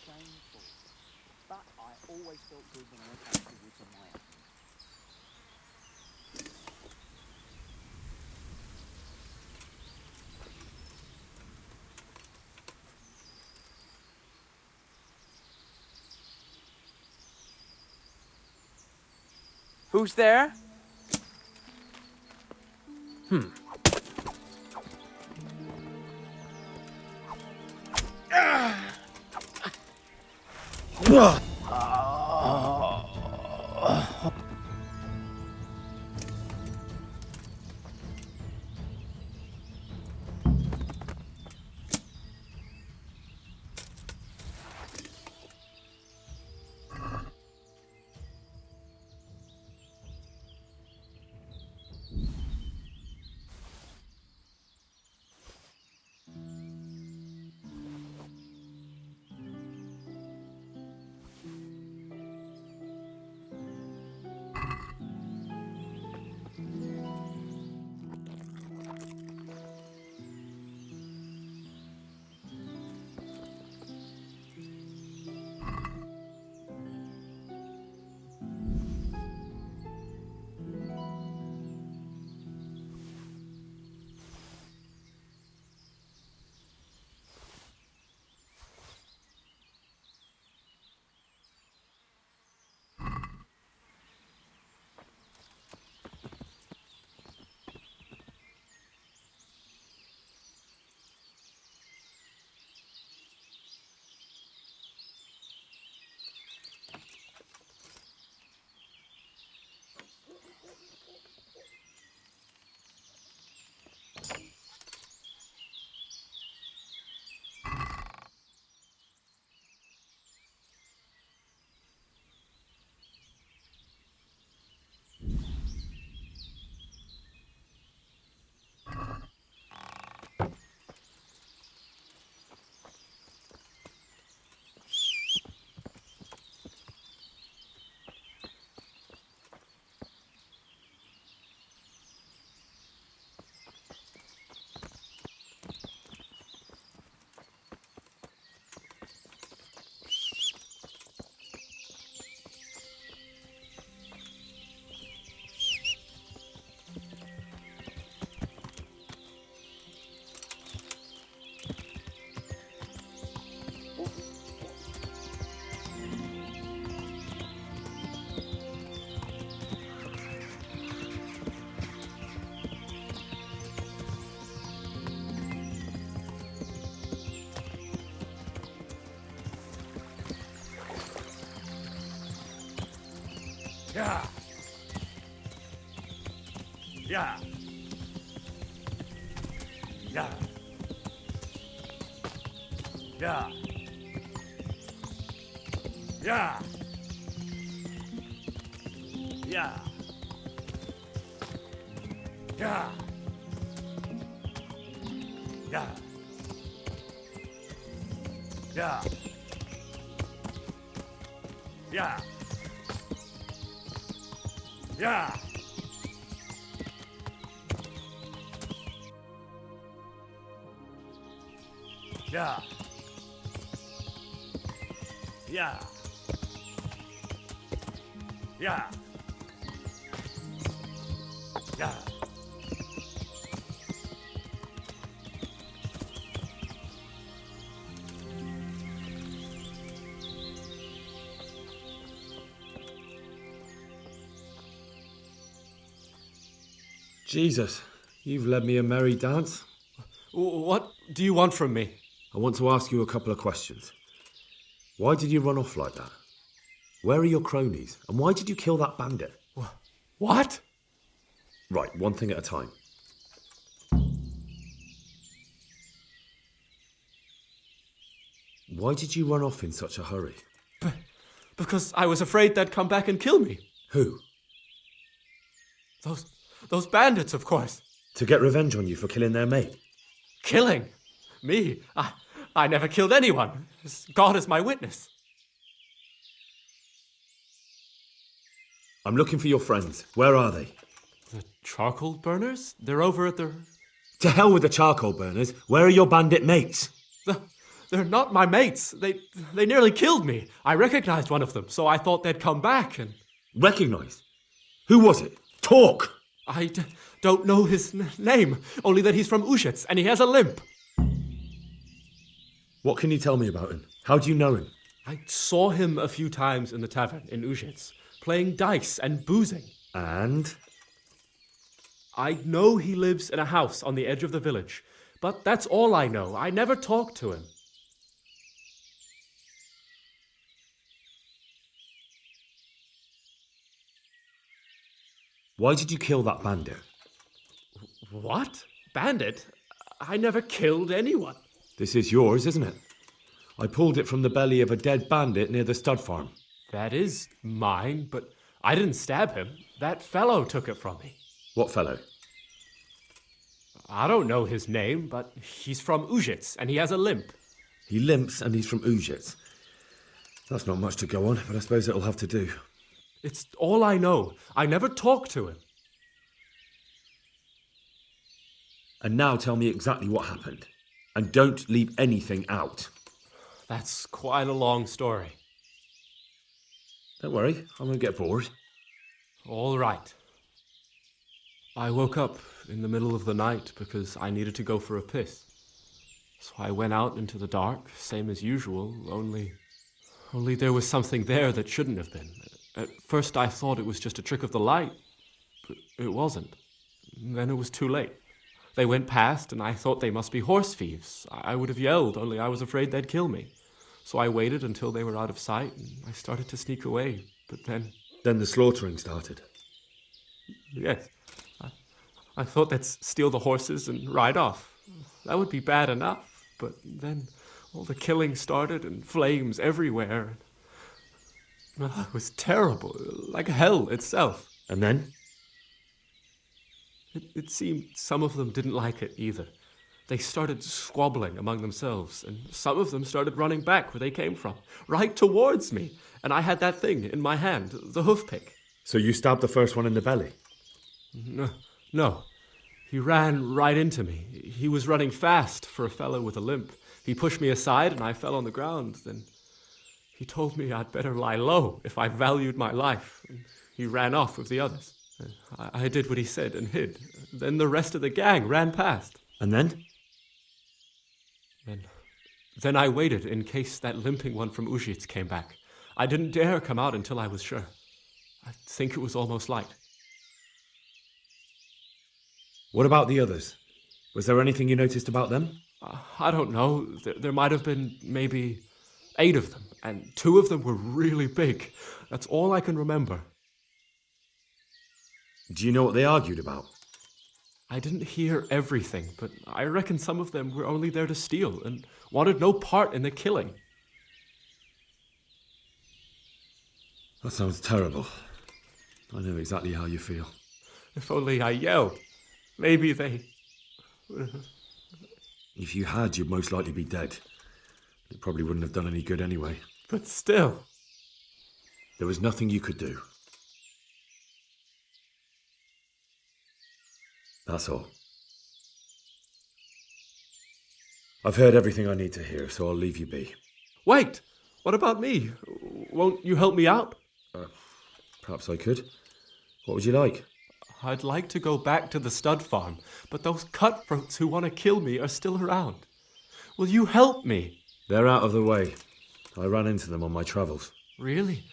Shameful. But I always felt good when I went back to the woods on my own. Who's there? Yeah. Yeah. Yeah. Yeah. Yeah. Yeah. Yeah. Yeah. Yeah. Yeah. Yeah. Yeah. Yeah. Yeah. Yeah. Jesus, you've led me a merry dance. What do you want from me? I want to ask you a couple of questions. Why did you run off like that? Where are your cronies? And why did you kill that bandit? What? Right, one thing at a time. Why did you run off in such a hurry? Because I was afraid they'd come back and kill me. Who? Those bandits, of course. To get revenge on you for killing their mate? Killing? Me? I never killed anyone. God is my witness. I'm looking for your friends. Where are they? The charcoal burners? They're over at the... To hell with the charcoal burners. Where are your bandit mates? They're not my mates. They nearly killed me. I recognized one of them, so I thought they'd come back and... Recognized? Who was it? Talk! I don't know his name, only that he's from Ushitz and he has a limp. What can you tell me about him? How do you know him? I saw him a few times in the tavern in Ushitz, playing dice and boozing. And? I know he lives in a house on the edge of the village, but that's all I know. I never talked to him. Why did you kill that bandit? What? Bandit? I never killed anyone. This is yours, isn't it? I pulled it from the belly of a dead bandit near the stud farm. That is mine, but I didn't stab him. That fellow took it from me. What fellow? I don't know his name, but he's from Ushitz and he has a limp. He limps and he's from Ushitz. That's not much to go on, but I suppose it'll have to do. It's all I know. I never talked to him. And now tell me exactly what happened. And don't leave anything out. That's quite a long story. Don't worry, I won't get bored. All right. I woke up in the middle of the night because I needed to go for a piss. So I went out into the dark, same as usual, only there was something there that shouldn't have been. At first I thought it was just a trick of the light, but it wasn't. Then it was too late. They went past and I thought they must be horse thieves. I would have yelled, only I was afraid they'd kill me. So I waited until they were out of sight and I started to sneak away, but then... Then the slaughtering started? Yes. I thought they'd steal the horses and ride off. That would be bad enough, but then all the killing started and flames everywhere. It was terrible, like hell itself. And then? It seemed some of them didn't like it either. They started squabbling among themselves, and some of them started running back where they came from, right towards me. And I had that thing in my hand, the hoof pick. So you stabbed the first one in the belly? No. He ran right into me. He was running fast for a fellow with a limp. He pushed me aside and I fell on the ground. Then he told me I'd better lie low if I valued my life. And he ran off with the others. I did what he said and hid. Then the rest of the gang ran past. And then? Then I waited in case that limping one from Ushitz came back. I didn't dare come out until I was sure. I think it was almost light. What about the others? Was there anything you noticed about them? I don't know. There might have been maybe 8 of them, and 2 of them were really big. That's all I can remember. Do you know what they argued about? I didn't hear everything, but I reckon some of them were only there to steal and wanted no part in the killing. That sounds terrible. I know exactly how you feel. If only I yelled. Maybe they... If you had, you'd most likely be dead. It probably wouldn't have done any good anyway. But still... There was nothing you could do. That's all. I've heard everything I need to hear, so I'll leave you be. Wait! What about me? Won't you help me out? Perhaps I could. What would you like? I'd like to go back to the stud farm, but those cutthroats who want to kill me are still around. Will you help me? They're out of the way. I ran into them on my travels. Really?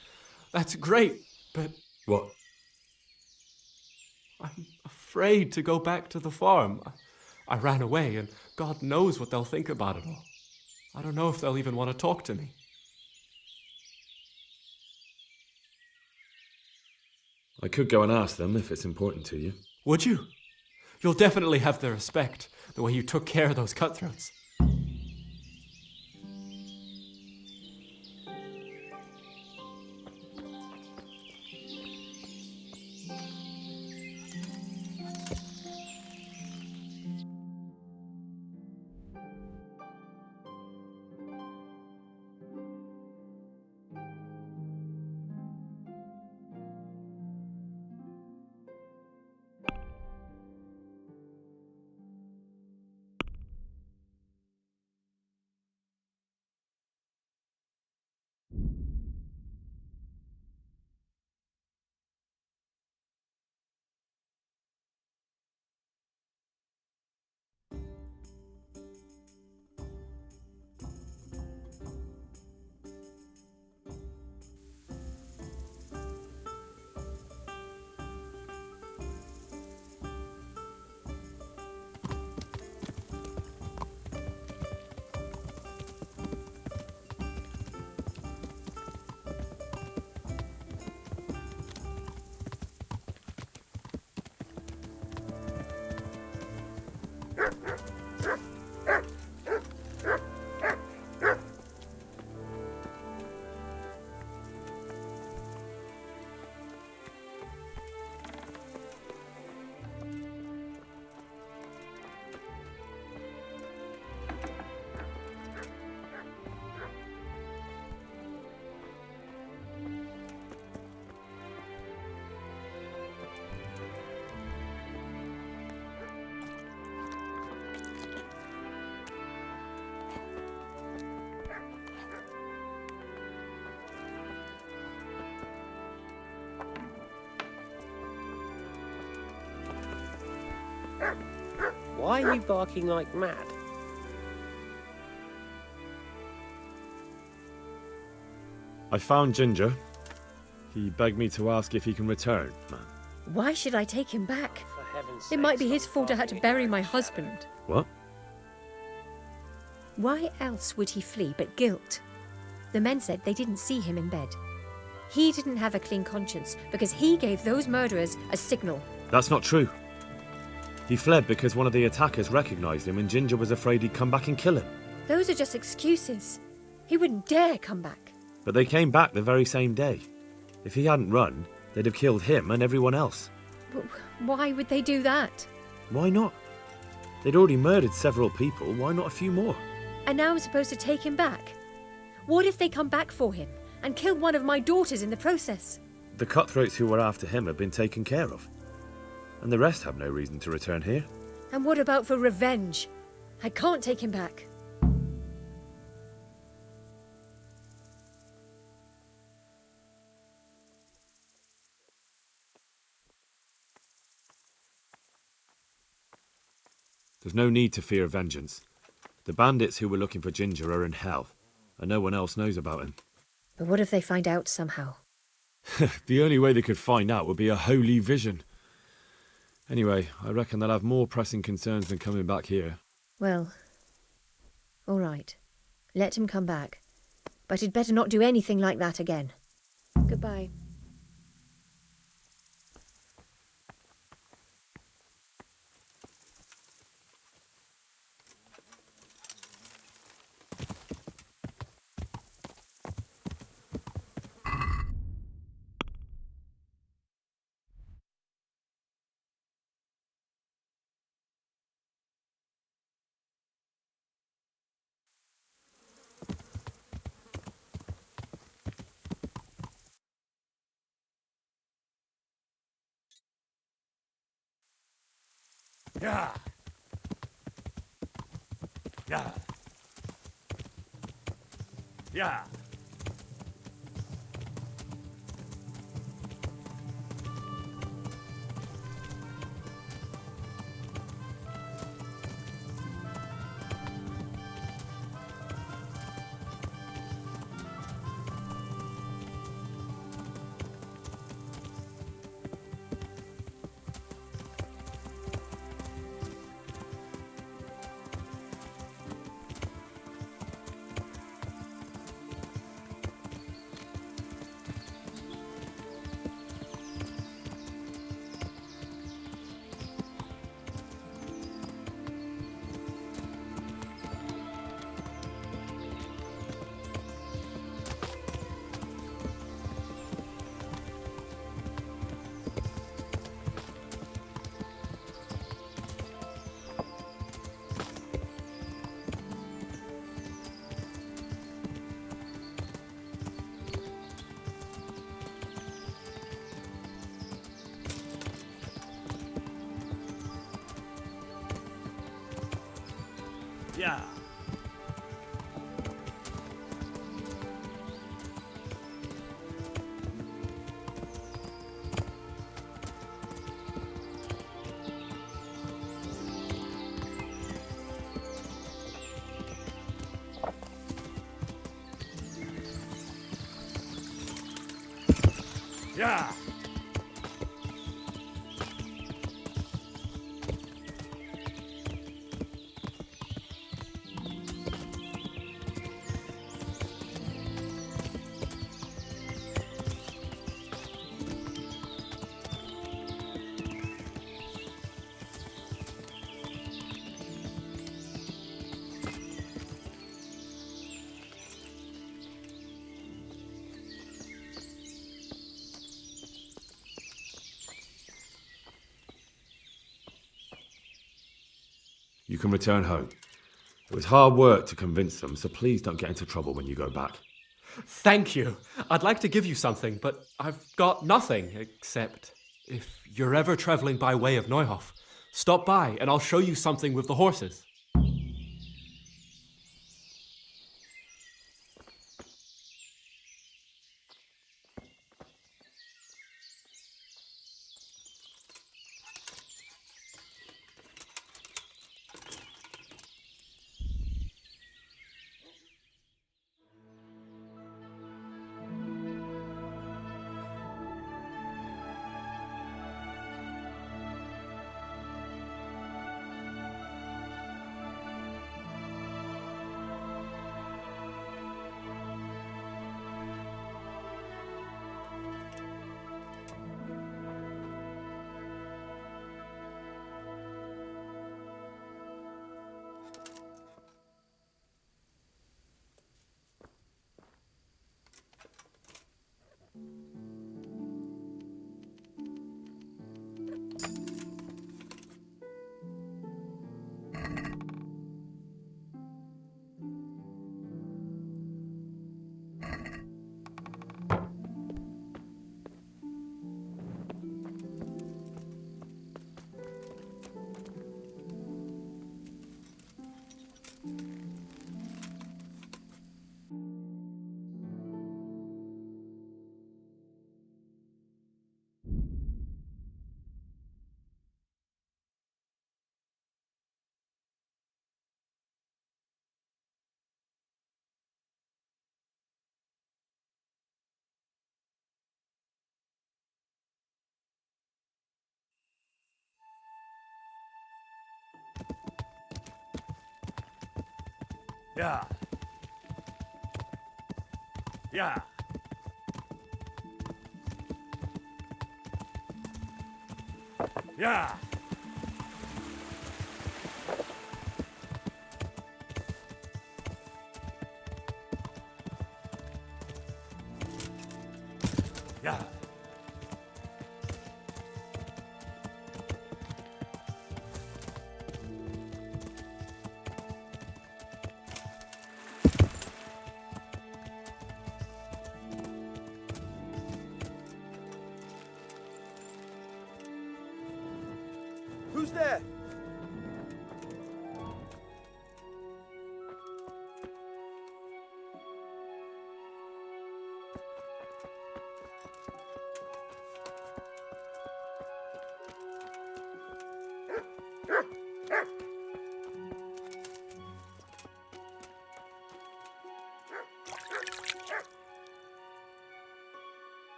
That's great, but... What? I'm afraid to go back to the farm. I ran away, and God knows what they'll think about it all. I don't know if they'll even want to talk to me. I could go and ask them if it's important to you. Would you? You'll definitely have their respect, the way you took care of those cutthroats. Why are you barking like mad? I found Ginger. He begged me to ask if he can return, man. Why should I take him back? For heaven's sake, It might be stop his fault I had to barking bury like my that. husband. What? Why else would he flee but guilt? The men said they didn't see him in bed. He didn't have a clean conscience because he gave those murderers a signal. That's not true. He fled because one of the attackers recognized him and Ginger was afraid he'd come back and kill him. Those are just excuses. He wouldn't dare come back. But they came back the very same day. If he hadn't run, they'd have killed him and everyone else. But why would they do that? Why not? They'd already murdered several people, why not a few more? And now I'm supposed to take him back? What if they come back for him and kill one of my daughters in the process? The cutthroats who were after him have been taken care of. And the rest have no reason to return here. And what about for revenge? I can't take him back. There's no need to fear vengeance. The bandits who were looking for Ginger are in hell, and no one else knows about him. But what if they find out somehow? The only way they could find out would be a holy vision. Anyway, I reckon they'll have more pressing concerns than coming back here. Well, all right. Let him come back. But he'd better not do anything like that again. Goodbye. Yeah. Yeah. Yeah. Yeah. Yeah. You can return home. It was hard work to convince them, so please don't get into trouble when you go back. Thank you. I'd like to give you something, but I've got nothing except if you're ever traveling by way of Neuhof, stop by and I'll show you something with the horses. Yeah. Yeah. Yeah. Yeah. Who's there?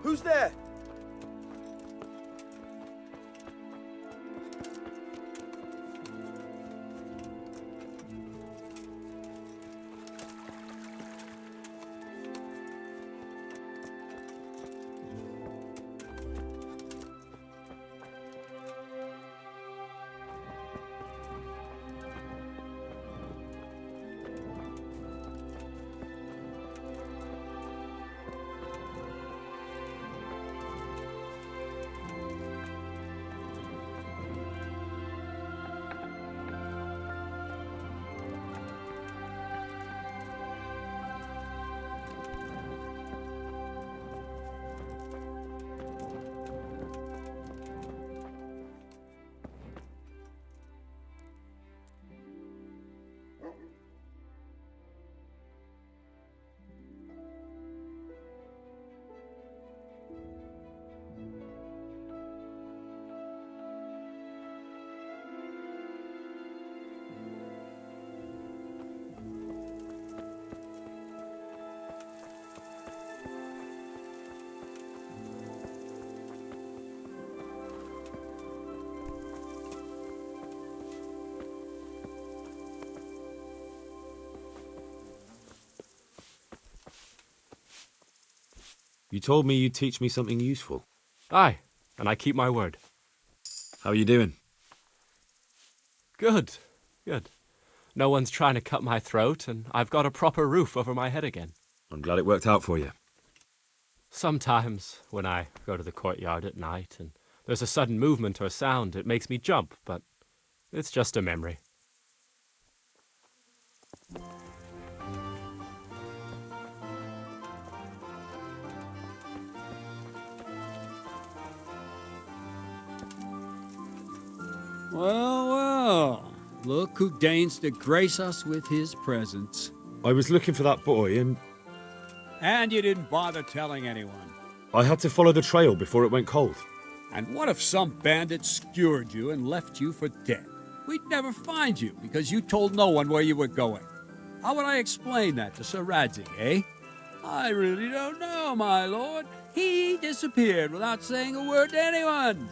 Who's there? You told me you'd teach me something useful. Aye, and I keep my word. How are you doing? Good, good. No one's trying to cut my throat, and I've got a proper roof over my head again. I'm glad it worked out for you. Sometimes, when I go to the courtyard at night and there's a sudden movement or sound, it makes me jump, but it's just a memory. Well, well. Look who deigns to grace us with his presence. I was looking for that boy and And you didn't bother telling anyone. I had to follow the trail before it went cold. And what if some bandit skewered you and left you for dead? We'd never find you because you told no one where you were going. How would I explain that to Sir Radzig, eh? I really don't know, my lord. He disappeared without saying a word to anyone.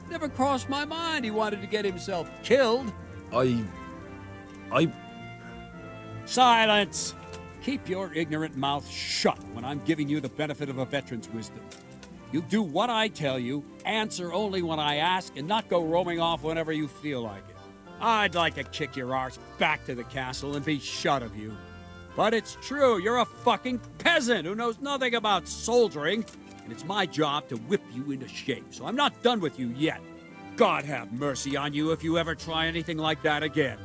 Never crossed my mind he wanted to get himself killed. Silence! Keep your ignorant mouth shut when I'm giving you the benefit of a veteran's wisdom. You do what I tell you, answer only when I ask, and not go roaming off whenever you feel like it. I'd like to kick your arse back to the castle and be shut of you. But it's true, you're a fucking peasant who knows nothing about soldiering, and it's my job to whip you into shape, so I'm not done with you yet. God have mercy on you if you ever try anything like that again.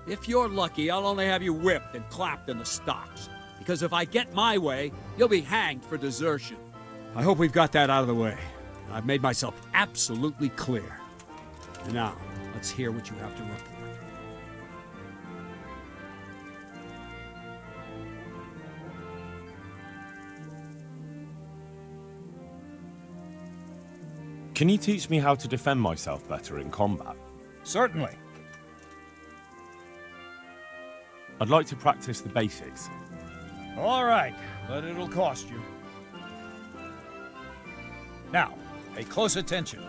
If you're lucky, I'll only have you whipped and clapped in the stocks, because if I get my way, you'll be hanged for desertion. I hope we've got that out of the way. I've made myself absolutely clear. And now, let's hear what you have to report. Can you teach me how to defend myself better in combat? Certainly. I'd like to practice the basics. All right, but it'll cost you. Now, pay close attention.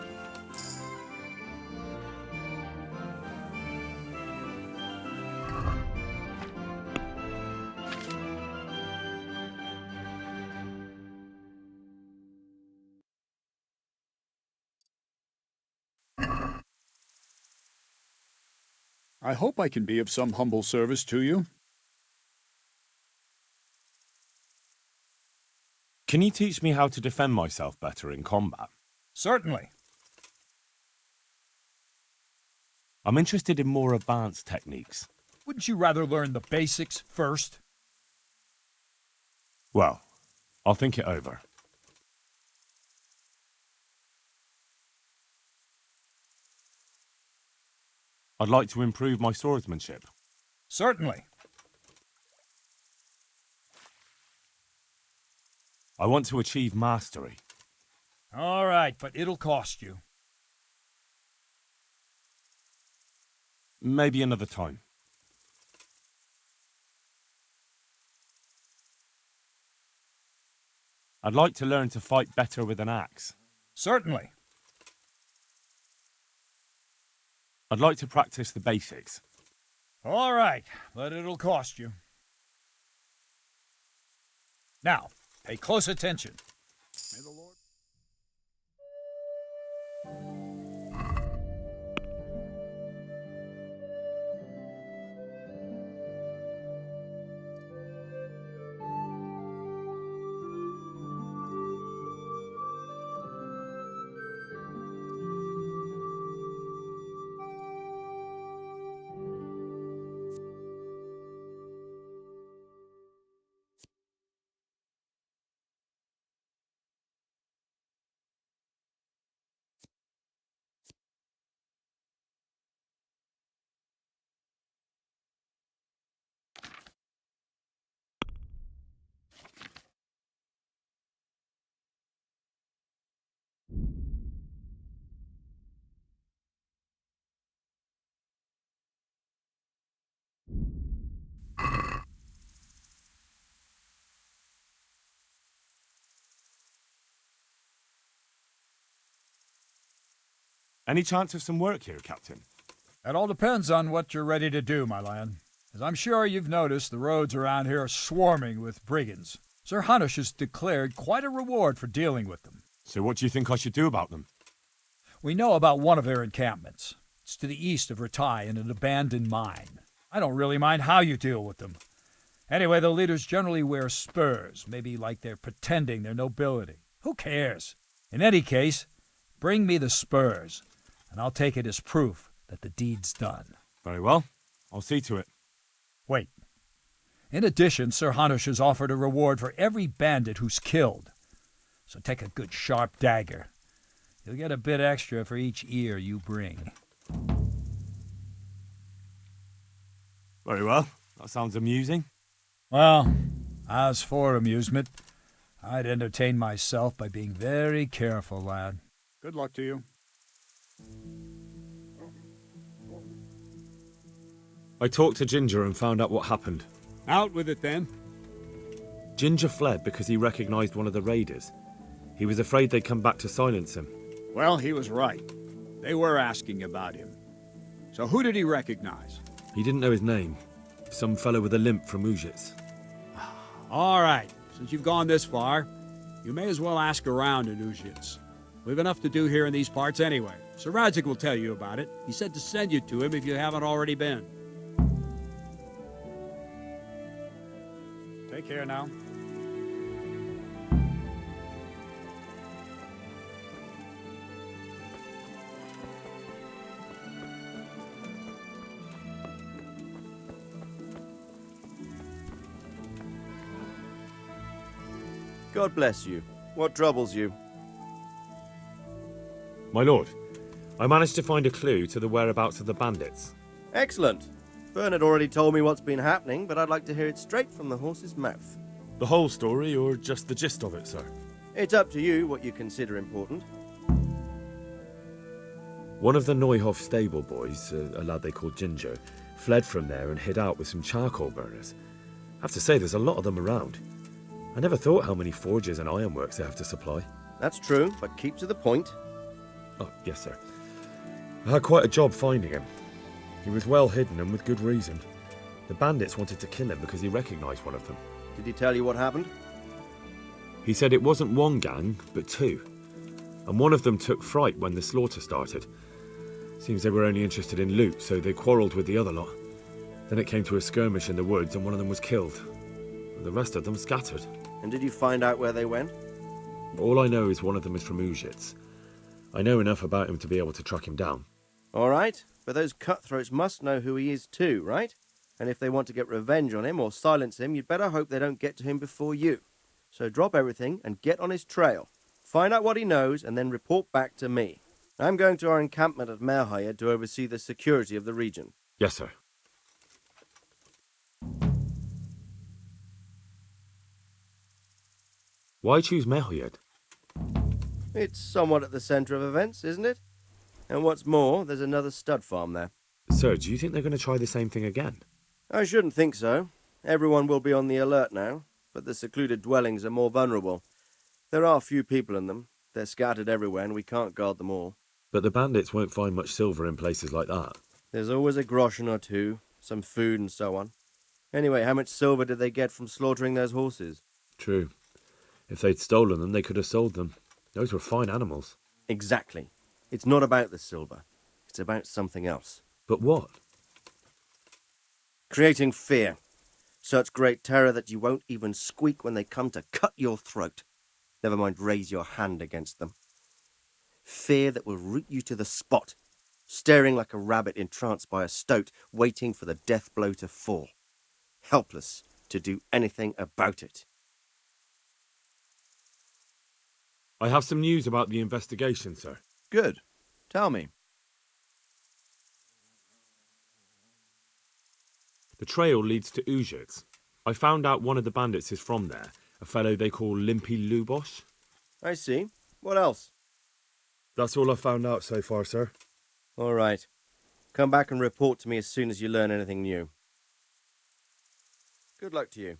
I hope I can be of some humble service to you. Can you teach me how to defend myself better in combat? Certainly. I'm interested in more advanced techniques. Wouldn't you rather learn the basics first? Well, I'll think it over. I'd like to improve my swordsmanship. Certainly. I want to achieve mastery. All right, but it'll cost you. Maybe another time. I'd like to learn to fight better with an axe. Certainly. I'd like to practice the basics. All right, but it'll cost you. Now, pay close attention. May the Lord... Any chance of some work here, Captain? That all depends on what you're ready to do, my lad. As I'm sure you've noticed, the roads around here are swarming with brigands. Sir Hanush has declared quite a reward for dealing with them. So what do you think I should do about them? We know about one of their encampments. It's to the east of Ratai in an abandoned mine. I don't really mind how you deal with them. Anyway, the leaders generally wear spurs, maybe like they're pretending they're nobility. Who cares? In any case, bring me the spurs, and I'll take it as proof that the deed's done. Very well. I'll see to it. Wait. In addition, Sir Hanush has offered a reward for every bandit who's killed. So take a good sharp dagger. You'll get a bit extra for each ear you bring. Very well. That sounds amusing. Well, as for amusement, I'd entertain myself by being very careful, lad. Good luck to you. I talked to Ginger and found out what happened. Out with it, then. Ginger fled because he recognized one of the raiders. He was afraid they'd come back to silence him. Well, he was right. They were asking about him. So who did he recognize? He didn't know his name. Some fellow with a limp from Ujits. All right. Since you've gone this far, you may as well ask around in Ujits. We've enough to do here in these parts anyway. Sir Radzik will tell you about it. He said to send you to him if you haven't already been. Take care now. God bless you. What troubles you? My lord, I managed to find a clue to the whereabouts of the bandits. Excellent. Bernard already told me what's been happening, but I'd like to hear it straight from the horse's mouth. The whole story, or just the gist of it, sir? It's up to you what you consider important. One of the Neuhoff stable boys, a lad they called Ginger, fled from there and hid out with some charcoal burners. I have to say, there's a lot of them around. I never thought how many forges and ironworks they have to supply. That's true, but keep to the point. Oh, yes, sir. I had quite a job finding him. He was well hidden and with good reason. The bandits wanted to kill him because he recognized one of them. Did he tell you what happened? He said it wasn't one gang, but two. And one of them took fright when the slaughter started. Seems they were only interested in loot, so they quarrelled with the other lot. Then it came to a skirmish in the woods and one of them was killed. The rest of them scattered. And did you find out where they went? All I know is one of them is from Ujits. I know enough about him to be able to track him down. All right, but those cutthroats must know who he is too, right? And if they want to get revenge on him or silence him, you'd better hope they don't get to him before you. So drop everything and get on his trail. Find out what he knows and then report back to me. I'm going to our encampment at Merhayed to oversee the security of the region. Yes, sir. Why choose Merhayed? It's somewhat at the centre of events, isn't it? And what's more, there's another stud farm there. Sir, do you think they're going to try the same thing again? I shouldn't think so. Everyone will be on the alert now, but the secluded dwellings are more vulnerable. There are few people in them. They're scattered everywhere and we can't guard them all. But the bandits won't find much silver in places like that. There's always a groschen or two, some food and so on. Anyway, how much silver did they get from slaughtering those horses? True. If they'd stolen them, they could have sold them. Those were fine animals. Exactly. It's not about the silver. It's about something else. But what? Creating fear. Such great terror that you won't even squeak when they come to cut your throat. Never mind raise your hand against them. Fear that will root you to the spot, staring like a rabbit entranced by a stoat, waiting for the death blow to fall. Helpless to do anything about it. I have some news about the investigation, sir. Good. Tell me. The trail leads to Uzhitz. I found out one of the bandits is from there, a fellow they call Limpy Lubosh. I see. What else? That's all I found out so far, sir. All right. Come back and report to me as soon as you learn anything new. Good luck to you.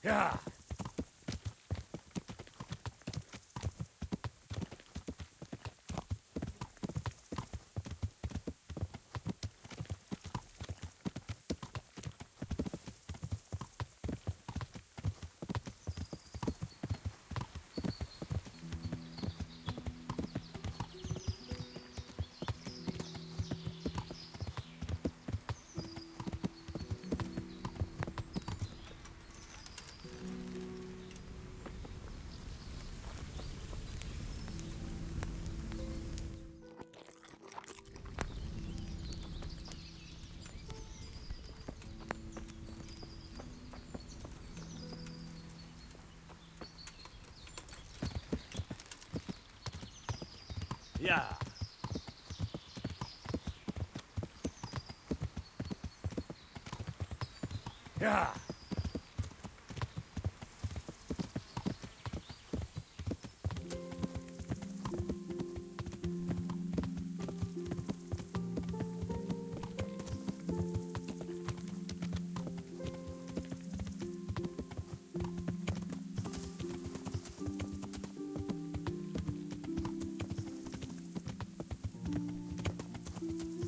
Yeah. Yeah. Yeah.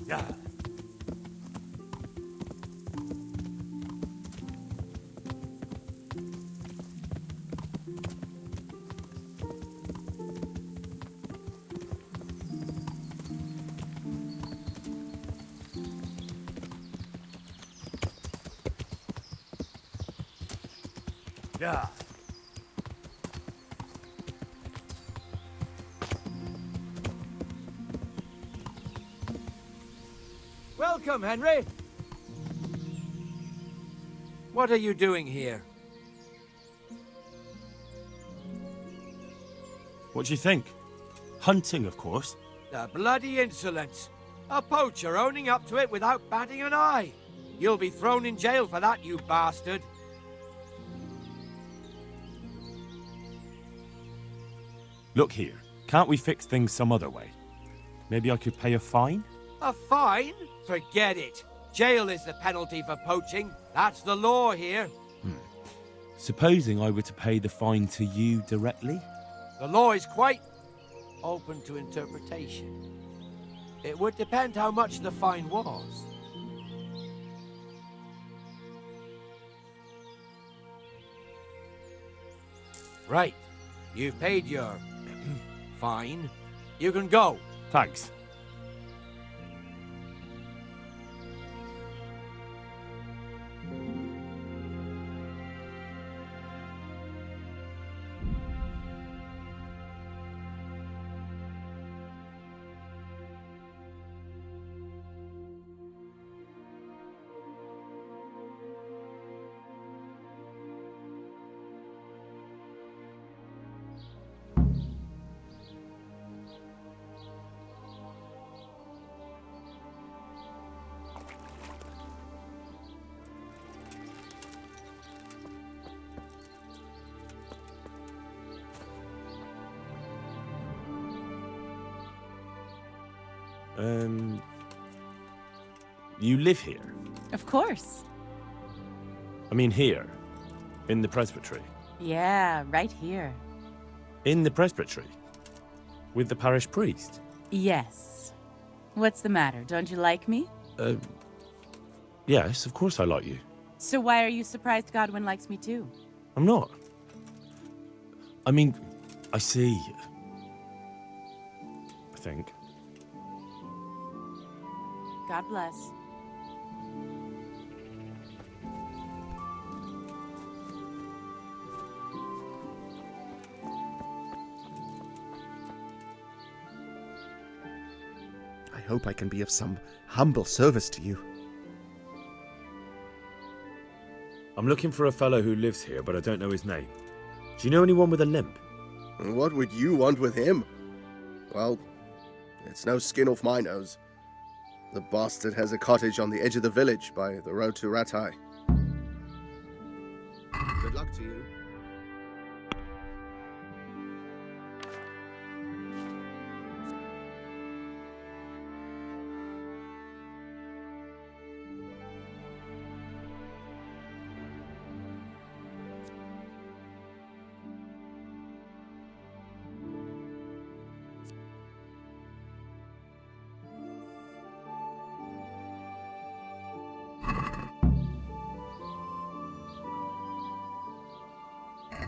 Yeah. Yeah. Welcome, Henry. What are you doing here? What do you think? Hunting, of course. The bloody insolence. A poacher owning up to it without batting an eye. You'll be thrown in jail for that, you bastard. Look here, can't we fix things some other way? Maybe I could pay a fine? A fine? Forget it. Jail is the penalty for poaching. That's the law here. Supposing I were to pay the fine to you directly? The law is quite open to interpretation. It would depend how much the fine was. Right. You've paid your fine. You can go. Thanks. You live here? Of course. I mean here, in the presbytery. Yeah, right here. In the presbytery? With the parish priest? Yes. What's the matter? Don't you like me? Yes, of course I like you. So why are you surprised Godwin likes me too? I'm not. I mean, I see. I think. God bless. I hope I can be of some humble service to you. I'm looking for a fellow who lives here, but I don't know his name. Do you know anyone with a limp? What would you want with him? Well, it's no skin off my nose. The bastard has a cottage on the edge of the village by the road to Ratai. Good luck to you.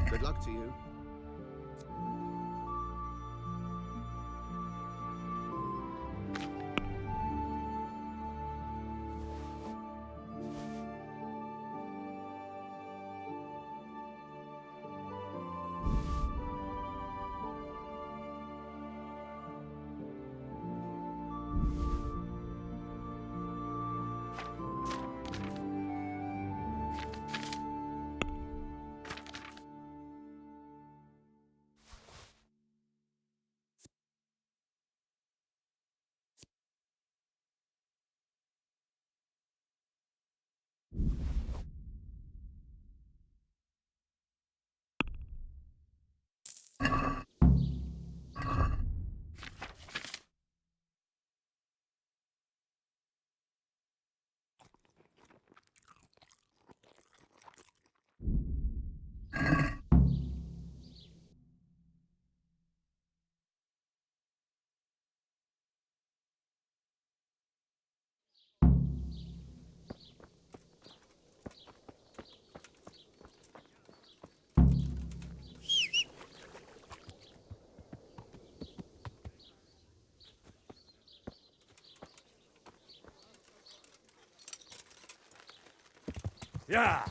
Good luck to you. Yeah.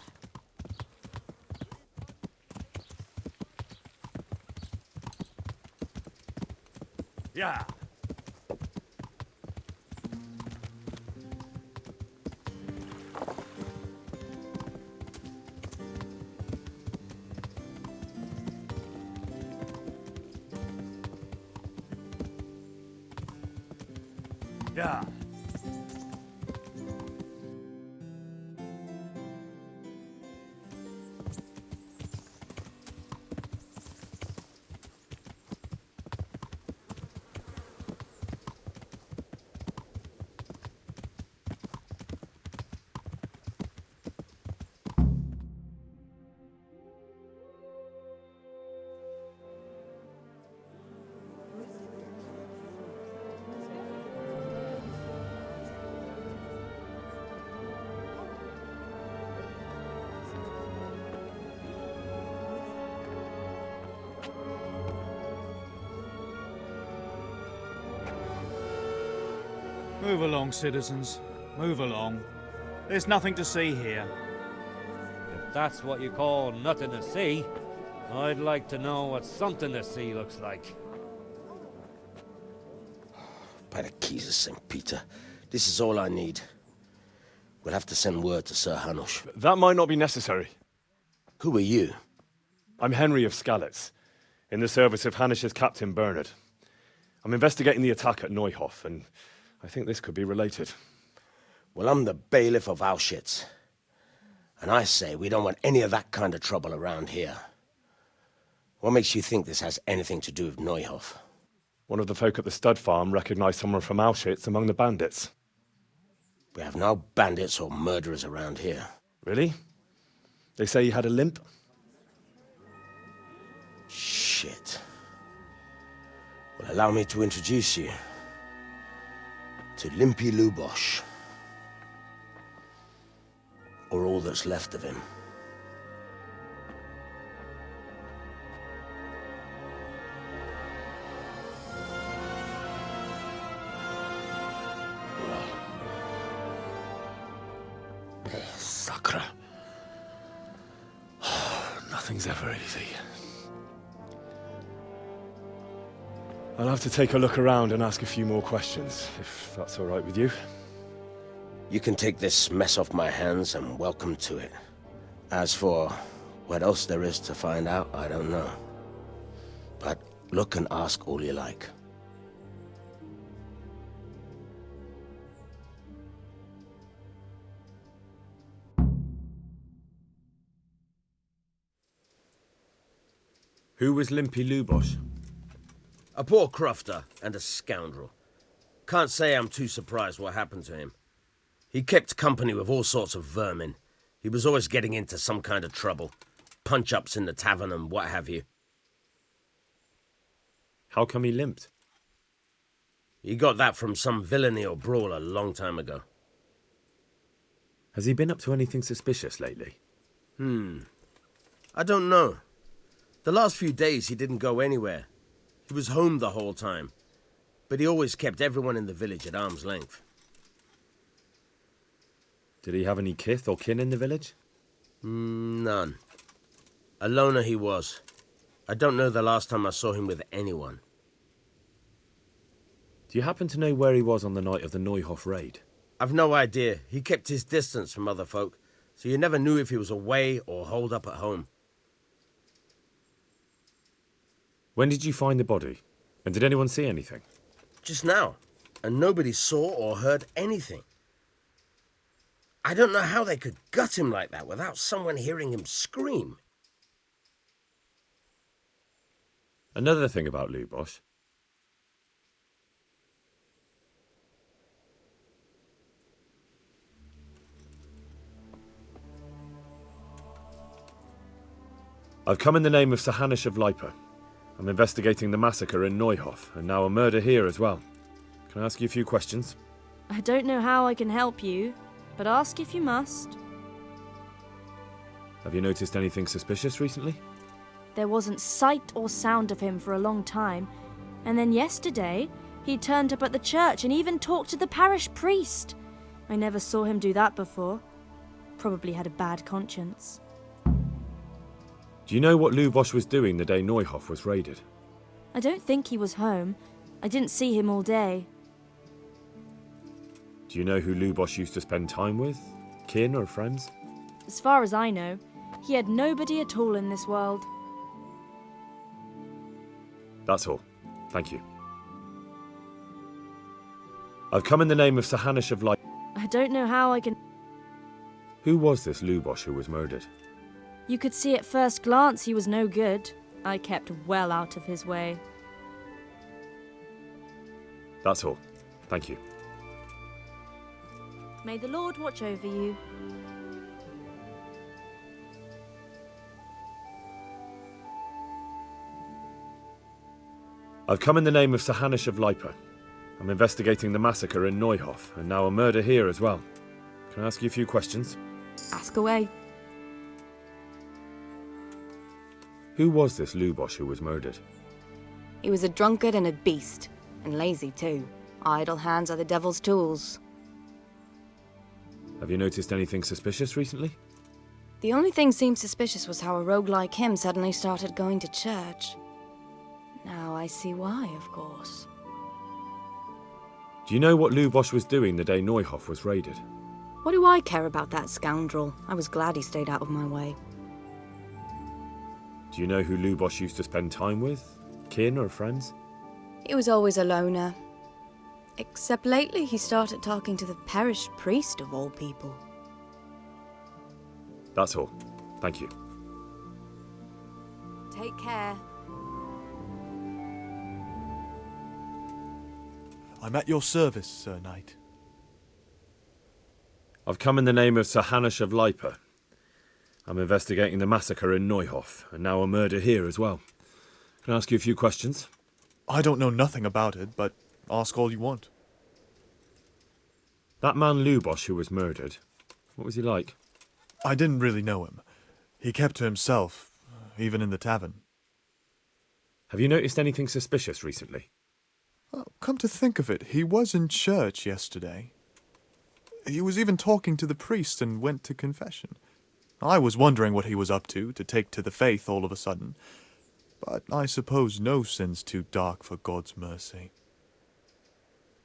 Yeah. Yeah. Move along, citizens. Move along. There's nothing to see here. If that's what you call nothing to see, I'd like to know what something to see looks like. By the keys of St. Peter, this is all I need. We'll have to send word to Sir Hanush. That might not be necessary. Who are you? I'm Henry of Skalitz, in the service of Hanush's Captain Bernard. I'm investigating the attack at Neuhof, and I think this could be related. Well, I'm the bailiff of Auschwitz. And I say we don't want any of that kind of trouble around here. What makes you think this has anything to do with Neuhof? One of the folk at the stud farm recognised someone from Auschwitz among the bandits. We have no bandits or murderers around here. Really? They say he had a limp? Shit. Well, allow me to introduce you to Limpy Lubosh. Or all that's left of him. Sacre. Nothing's ever easy. I'll have to take a look around and ask a few more questions, if that's all right with you. You can take this mess off my hands and welcome to it. As for what else there is to find out, I don't know. But look and ask all you like. Who was Limpy Lubosh? A poor crofter and a scoundrel. Can't say I'm too surprised what happened to him. He kept company with all sorts of vermin. He was always getting into some kind of trouble. Punch-ups in the tavern and what have you. How come he limped? He got that from some villainy or brawl a long time ago. Has he been up to anything suspicious lately? I don't know. The last few days he didn't go anywhere. He was home the whole time. But he always kept everyone in the village at arm's length. Did he have any kith or kin in the village? None. A loner he was. I don't know the last time I saw him with anyone. Do you happen to know where he was on the night of the Neuhof raid? I've no idea. He kept his distance from other folk, so you never knew if he was away or holed up at home. When did you find the body? And did anyone see anything? Just now. And nobody saw or heard anything. I don't know how they could gut him like that without someone hearing him scream. Another thing about Lubosh. I've come in the name of Sahanish of Lipa. I'm investigating the massacre in Neuhof, and now a murder here as well. Can I ask you a few questions? I don't know how I can help you, but ask if you must. Have you noticed anything suspicious recently? There wasn't sight or sound of him for a long time, and then yesterday, he turned up at the church and even talked to the parish priest. I never saw him do that before. Probably had a bad conscience. Do you know what Lubosh was doing the day Neuhof was raided? I don't think he was home. I didn't see him all day. Do you know who Lubosh used to spend time with? Kin or friends? As far as I know, he had nobody at all in this world. That's all. Thank you. I've come in the name of Sahanish of Light. I don't know how I can... Who was this Lubosh who was murdered? You could see at first glance he was no good. I kept well out of his way. That's all. Thank you. May the Lord watch over you. I've come in the name of Sahanish of Lipa. I'm investigating the massacre in Neuhof, and now a murder here as well. Can I ask you a few questions? Ask away. Who was this Lubosh who was murdered? He was a drunkard and a beast, and lazy too. Idle hands are the devil's tools. Have you noticed anything suspicious recently? The only thing seemed suspicious was how a rogue like him suddenly started going to church. Now I see why, of course. Do you know what Lubosh was doing the day Neuhof was raided? What do I care about that scoundrel? I was glad he stayed out of my way. Do you know who Lubosh used to spend time with? Kin or friends? He was always a loner. Except lately he started talking to the parish priest of all people. That's all. Thank you. Take care. I'm at your service, Sir Knight. I've come in the name of Sir Hanush of Lipa. I'm investigating the massacre in Neuhof, and now a murder here as well. Can I ask you a few questions? I don't know nothing about it, but ask all you want. That man Lubosh who was murdered, what was he like? I didn't really know him. He kept to himself, even in the tavern. Have you noticed anything suspicious recently? Come to think of it, he was in church yesterday. He was even talking to the priest and went to confession. I was wondering what he was up to take to the faith all of a sudden. But I suppose no sin's too dark for God's mercy.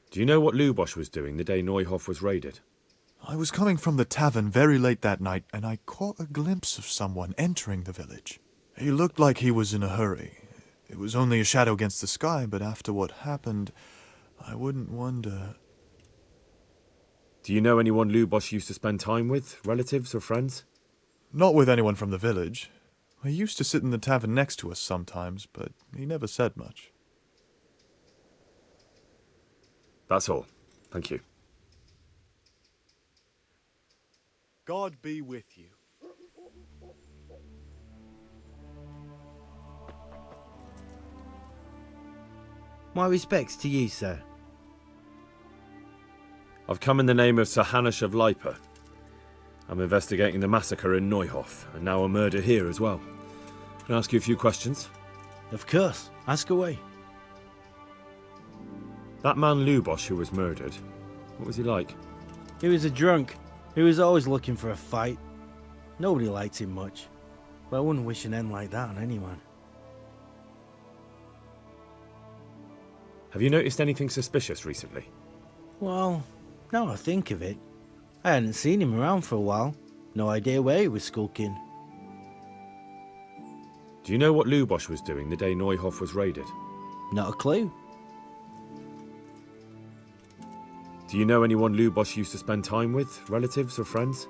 Do you know what Lubosh was doing the day Neuhof was raided? I was coming from the tavern very late that night, and I caught a glimpse of someone entering the village. He looked like he was in a hurry. It was only a shadow against the sky, but after what happened, I wouldn't wonder. Do you know anyone Lubosh used to spend time with, relatives or friends? Not with anyone from the village. He used to sit in the tavern next to us sometimes, but he never said much. That's all. Thank you. God be with you. My respects to you, sir. I've come in the name of Sir Hanush of Lipa. I'm investigating the massacre in Neuhof, and now a murder here as well. Can I ask you a few questions? Of course. Ask away. That man Lubosh who was murdered, what was he like? He was a drunk. He was always looking for a fight. Nobody liked him much. But I wouldn't wish an end like that on anyone. Have you noticed anything suspicious recently? Well, now I think of it, I hadn't seen him around for a while. No idea where he was skulking. Do you know what Lubosh was doing the day Neuhof was raided? Not a clue. Do you know anyone Lubosh used to spend time with, relatives or friends?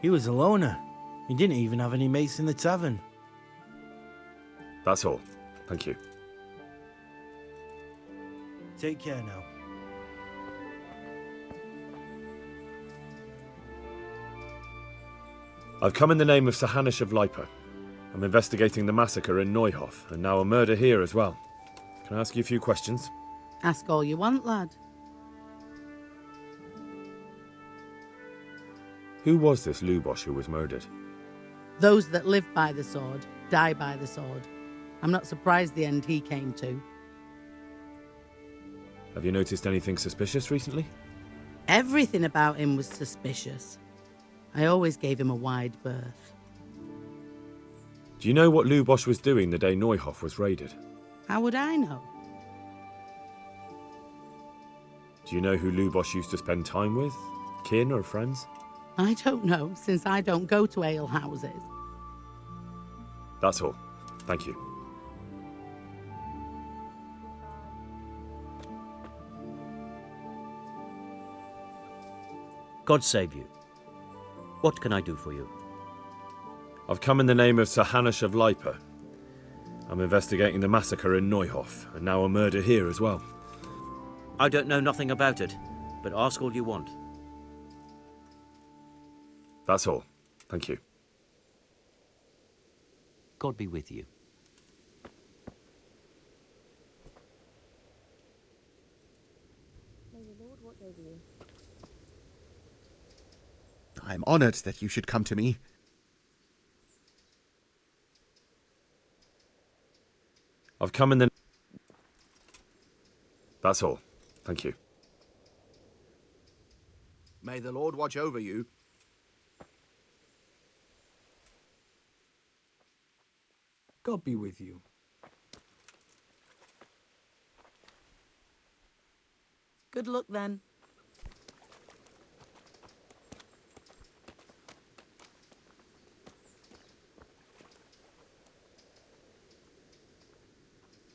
He was a loner. He didn't even have any mates in the tavern. That's all. Thank you. Take care now. I've come in the name of Sir Hanush of Lipa. I'm investigating the massacre in Neuhof, and now a murder here as well. Can I ask you a few questions? Ask all you want, lad. Who was this Lubosh who was murdered? Those that live by the sword die by the sword. I'm not surprised the end he came to. Have you noticed anything suspicious recently? Everything about him was suspicious. I always gave him a wide berth. Do you know what Lubosh was doing the day Neuhof was raided? How would I know? Do you know who Lubosh used to spend time with? Kin or friends? I don't know, since I don't go to ale houses. That's all. Thank you. God save you. What can I do for you? I've come in the name of Sir Hanush of Lipa. I'm investigating the massacre in Neuhof, and now a murder here as well. I don't know nothing about it, but ask all you want. That's all. Thank you. God be with you. May the Lord watch over you. I'm honored that you should come to me. I've come in the... That's all. Thank you. May the Lord watch over you. God be with you. Good luck then.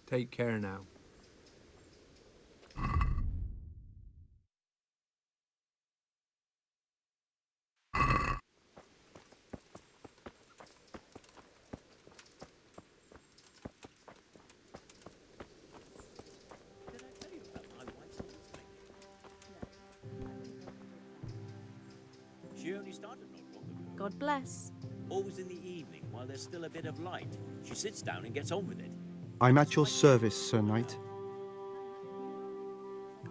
Take care now. God bless. Always in the evening, while there's still a bit of light. She sits down and gets on with it. I'm at your service, Sir Knight.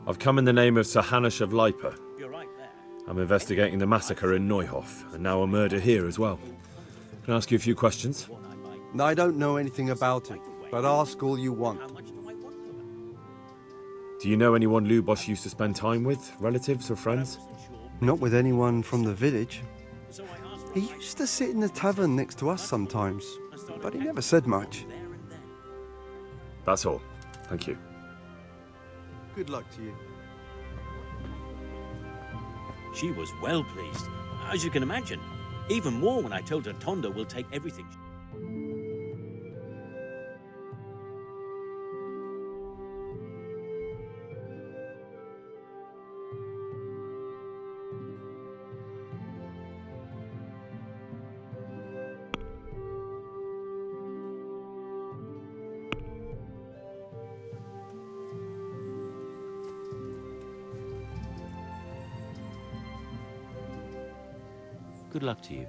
I've come in the name of Sir Hanush of Lipa. You're right there. I'm investigating the massacre in Neuhof, and now a murder here as well. Can I ask you a few questions? I don't know anything about it, but ask all you want. Do you know anyone Lubosh used to spend time with? Relatives or friends? Not with anyone from the village. He used to sit in the tavern next to us sometimes, but he never said much. That's all. Thank you. Good luck to you. She was well pleased, as you can imagine. Even more when I told her Tonda will take everything. Good luck to you.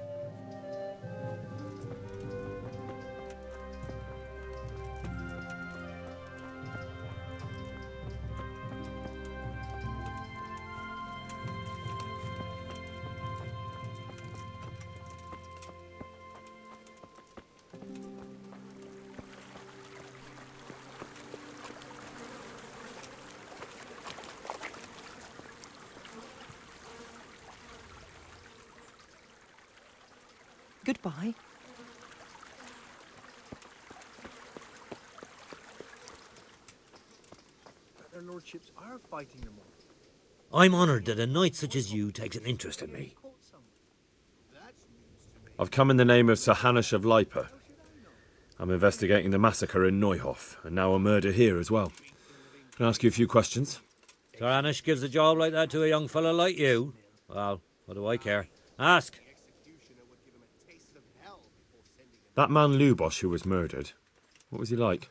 Goodbye. Their lordships are fighting them all. I'm honoured that a knight such as you takes an interest in me. I've come in the name of Sir Hanush of Lipa. I'm investigating the massacre in Neuhof, and now a murder here as well. Can I ask you a few questions? Sir Anish gives a job like that to a young fellow like you? Well, what do I care? Ask. That man Lubosh who was murdered, what was he like?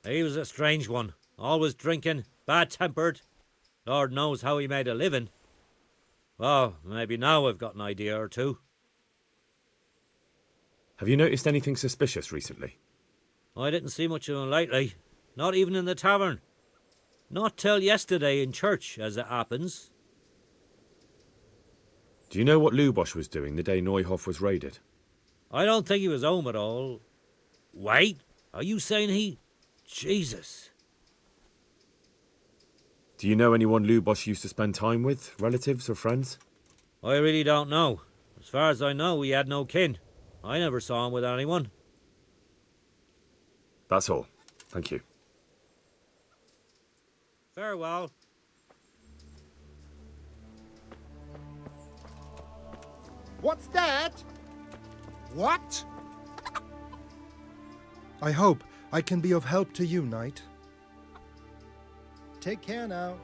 He was a strange one. Always drinking, bad-tempered. Lord knows how he made a living. Well, maybe now I've got an idea or two. Have you noticed anything suspicious recently? I didn't see much of him lately. Not even in the tavern. Not till yesterday in church, as it happens. Do you know what Lubosh was doing the day Neuhof was raided? I don't think he was home at all. Wait, are you saying he... Jesus. Do you know anyone Lubosh used to spend time with? Relatives or friends? I really don't know. As far as I know, he had no kin. I never saw him with anyone. That's all. Thank you. Farewell. What's that? What? I hope I can be of help to you, Knight. Take care now.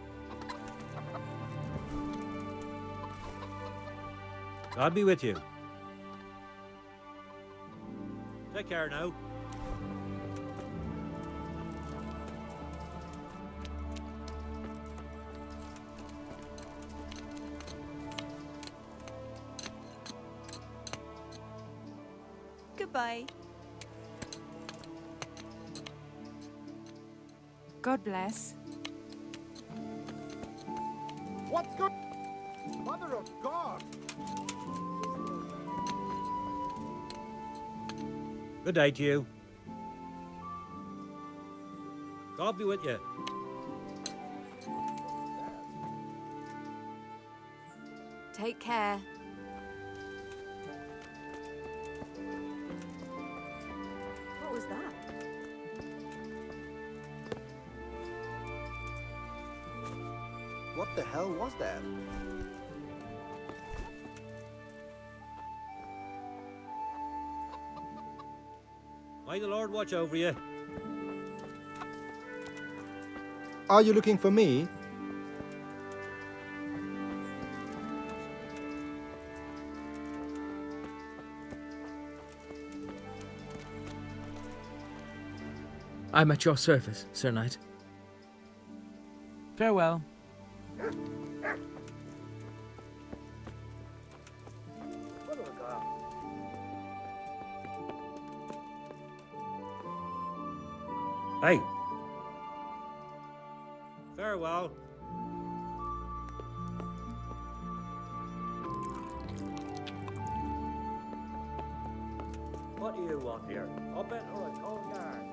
God be with you. Take care now. Goodbye. God bless. What's good? Mother of God! Good day to you. God be with you. Take care. What was that? What the hell was that? May the Lord watch over you. Are you looking for me? I'm at your service, Sir Knight. Farewell. Hey. Farewell. What do you want here? A bit or a cold guard?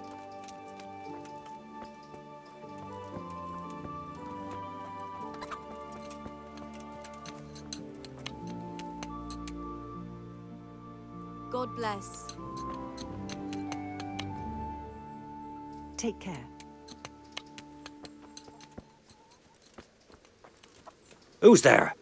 God bless. Take care. Who's there?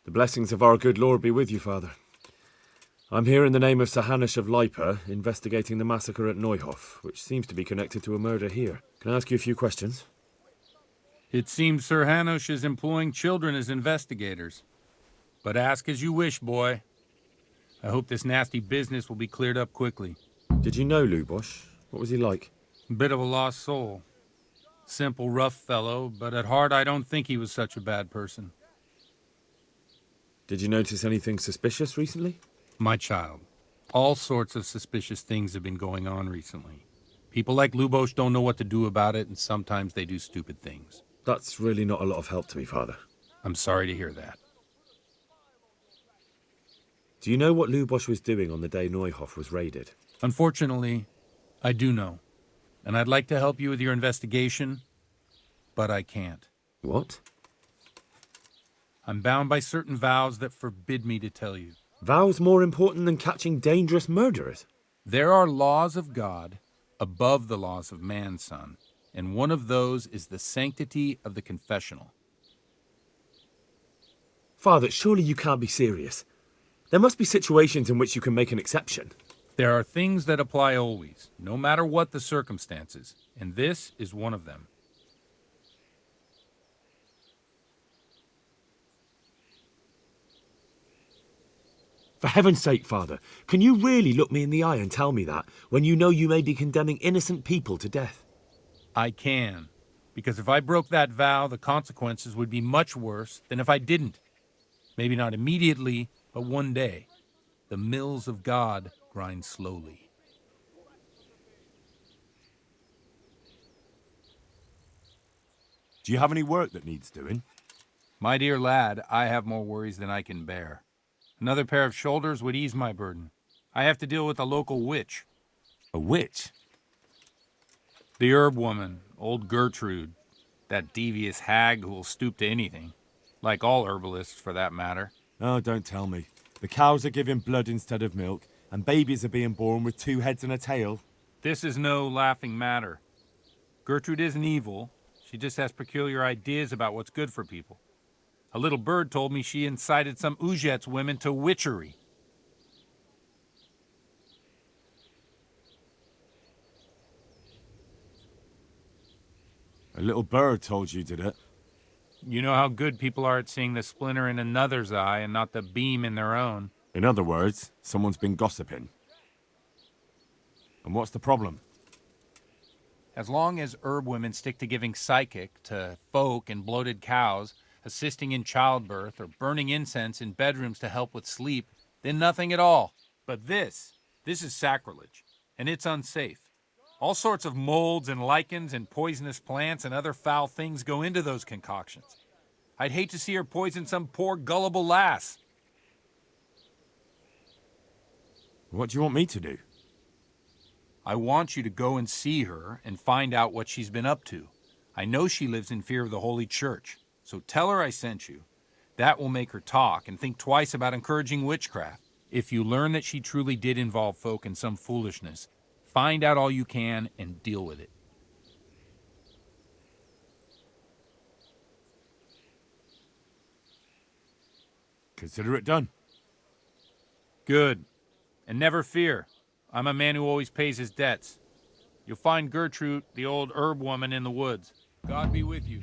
The blessings of our good Lord be with you, Father. I'm here in the name of Sir Hanush of Lipa, investigating the massacre at Neuhof, which seems to be connected to a murder here. Can I ask you a few questions? It seems Sir Hanush is employing children as investigators. But ask as you wish, boy. I hope this nasty business will be cleared up quickly. Did you know Lubosh? What was he like? Bit of a lost soul. Simple, rough fellow, but at heart I don't think he was such a bad person. Did you notice anything suspicious recently? My child, all sorts of suspicious things have been going on recently. People like Lubosh don't know what to do about it, and sometimes they do stupid things. That's really not a lot of help to me, Father. I'm sorry to hear that. Do you know what Lubosh was doing on the day Neuhof was raided? Unfortunately, I do know. And I'd like to help you with your investigation, but I can't. What? I'm bound by certain vows that forbid me to tell you. Vows more important than catching dangerous murderers? There are laws of God above the laws of man, son, and one of those is the sanctity of the confessional. Father, surely you can't be serious. There must be situations in which you can make an exception. There are things that apply always, no matter what the circumstances, and this is one of them. For heaven's sake, Father, can you really look me in the eye and tell me that when you know you may be condemning innocent people to death? I can, because if I broke that vow, the consequences would be much worse than if I didn't. Maybe not immediately, but one day. The mills of God grind slowly. Do you have any work that needs doing? My dear lad, I have more worries than I can bear. Another pair of shoulders would ease my burden. I have to deal with a local witch. A witch? The herb woman, old Gertrude. That devious hag who will stoop to anything. Like all herbalists, for that matter. Oh, don't tell me. The cows are giving blood instead of milk, and babies are being born with 2 heads and a tail. This is no laughing matter. Gertrude isn't evil. She just has peculiar ideas about what's good for people. A little bird told me she incited some Ujet's women to witchery. A little bird told you, did it? You know how good people are at seeing the splinter in another's eye and not the beam in their own. In other words, someone's been gossiping. And what's the problem? As long as herb women stick to giving psychic to folk and bloated cows, assisting in childbirth, or burning incense in bedrooms to help with sleep, then nothing at all. But this is sacrilege, and it's unsafe. All sorts of molds and lichens and poisonous plants and other foul things go into those concoctions. I'd hate to see her poison some poor gullible lass. What do you want me to do? I want you to go and see her and find out what she's been up to. I know she lives in fear of the Holy Church, so tell her I sent you. That will make her talk and think twice about encouraging witchcraft. If you learn that she truly did involve folk in some foolishness, find out all you can and deal with it. Consider it done. Good. And never fear. I'm a man who always pays his debts. You'll find Gertrude, the old herb woman, in the woods. God be with you.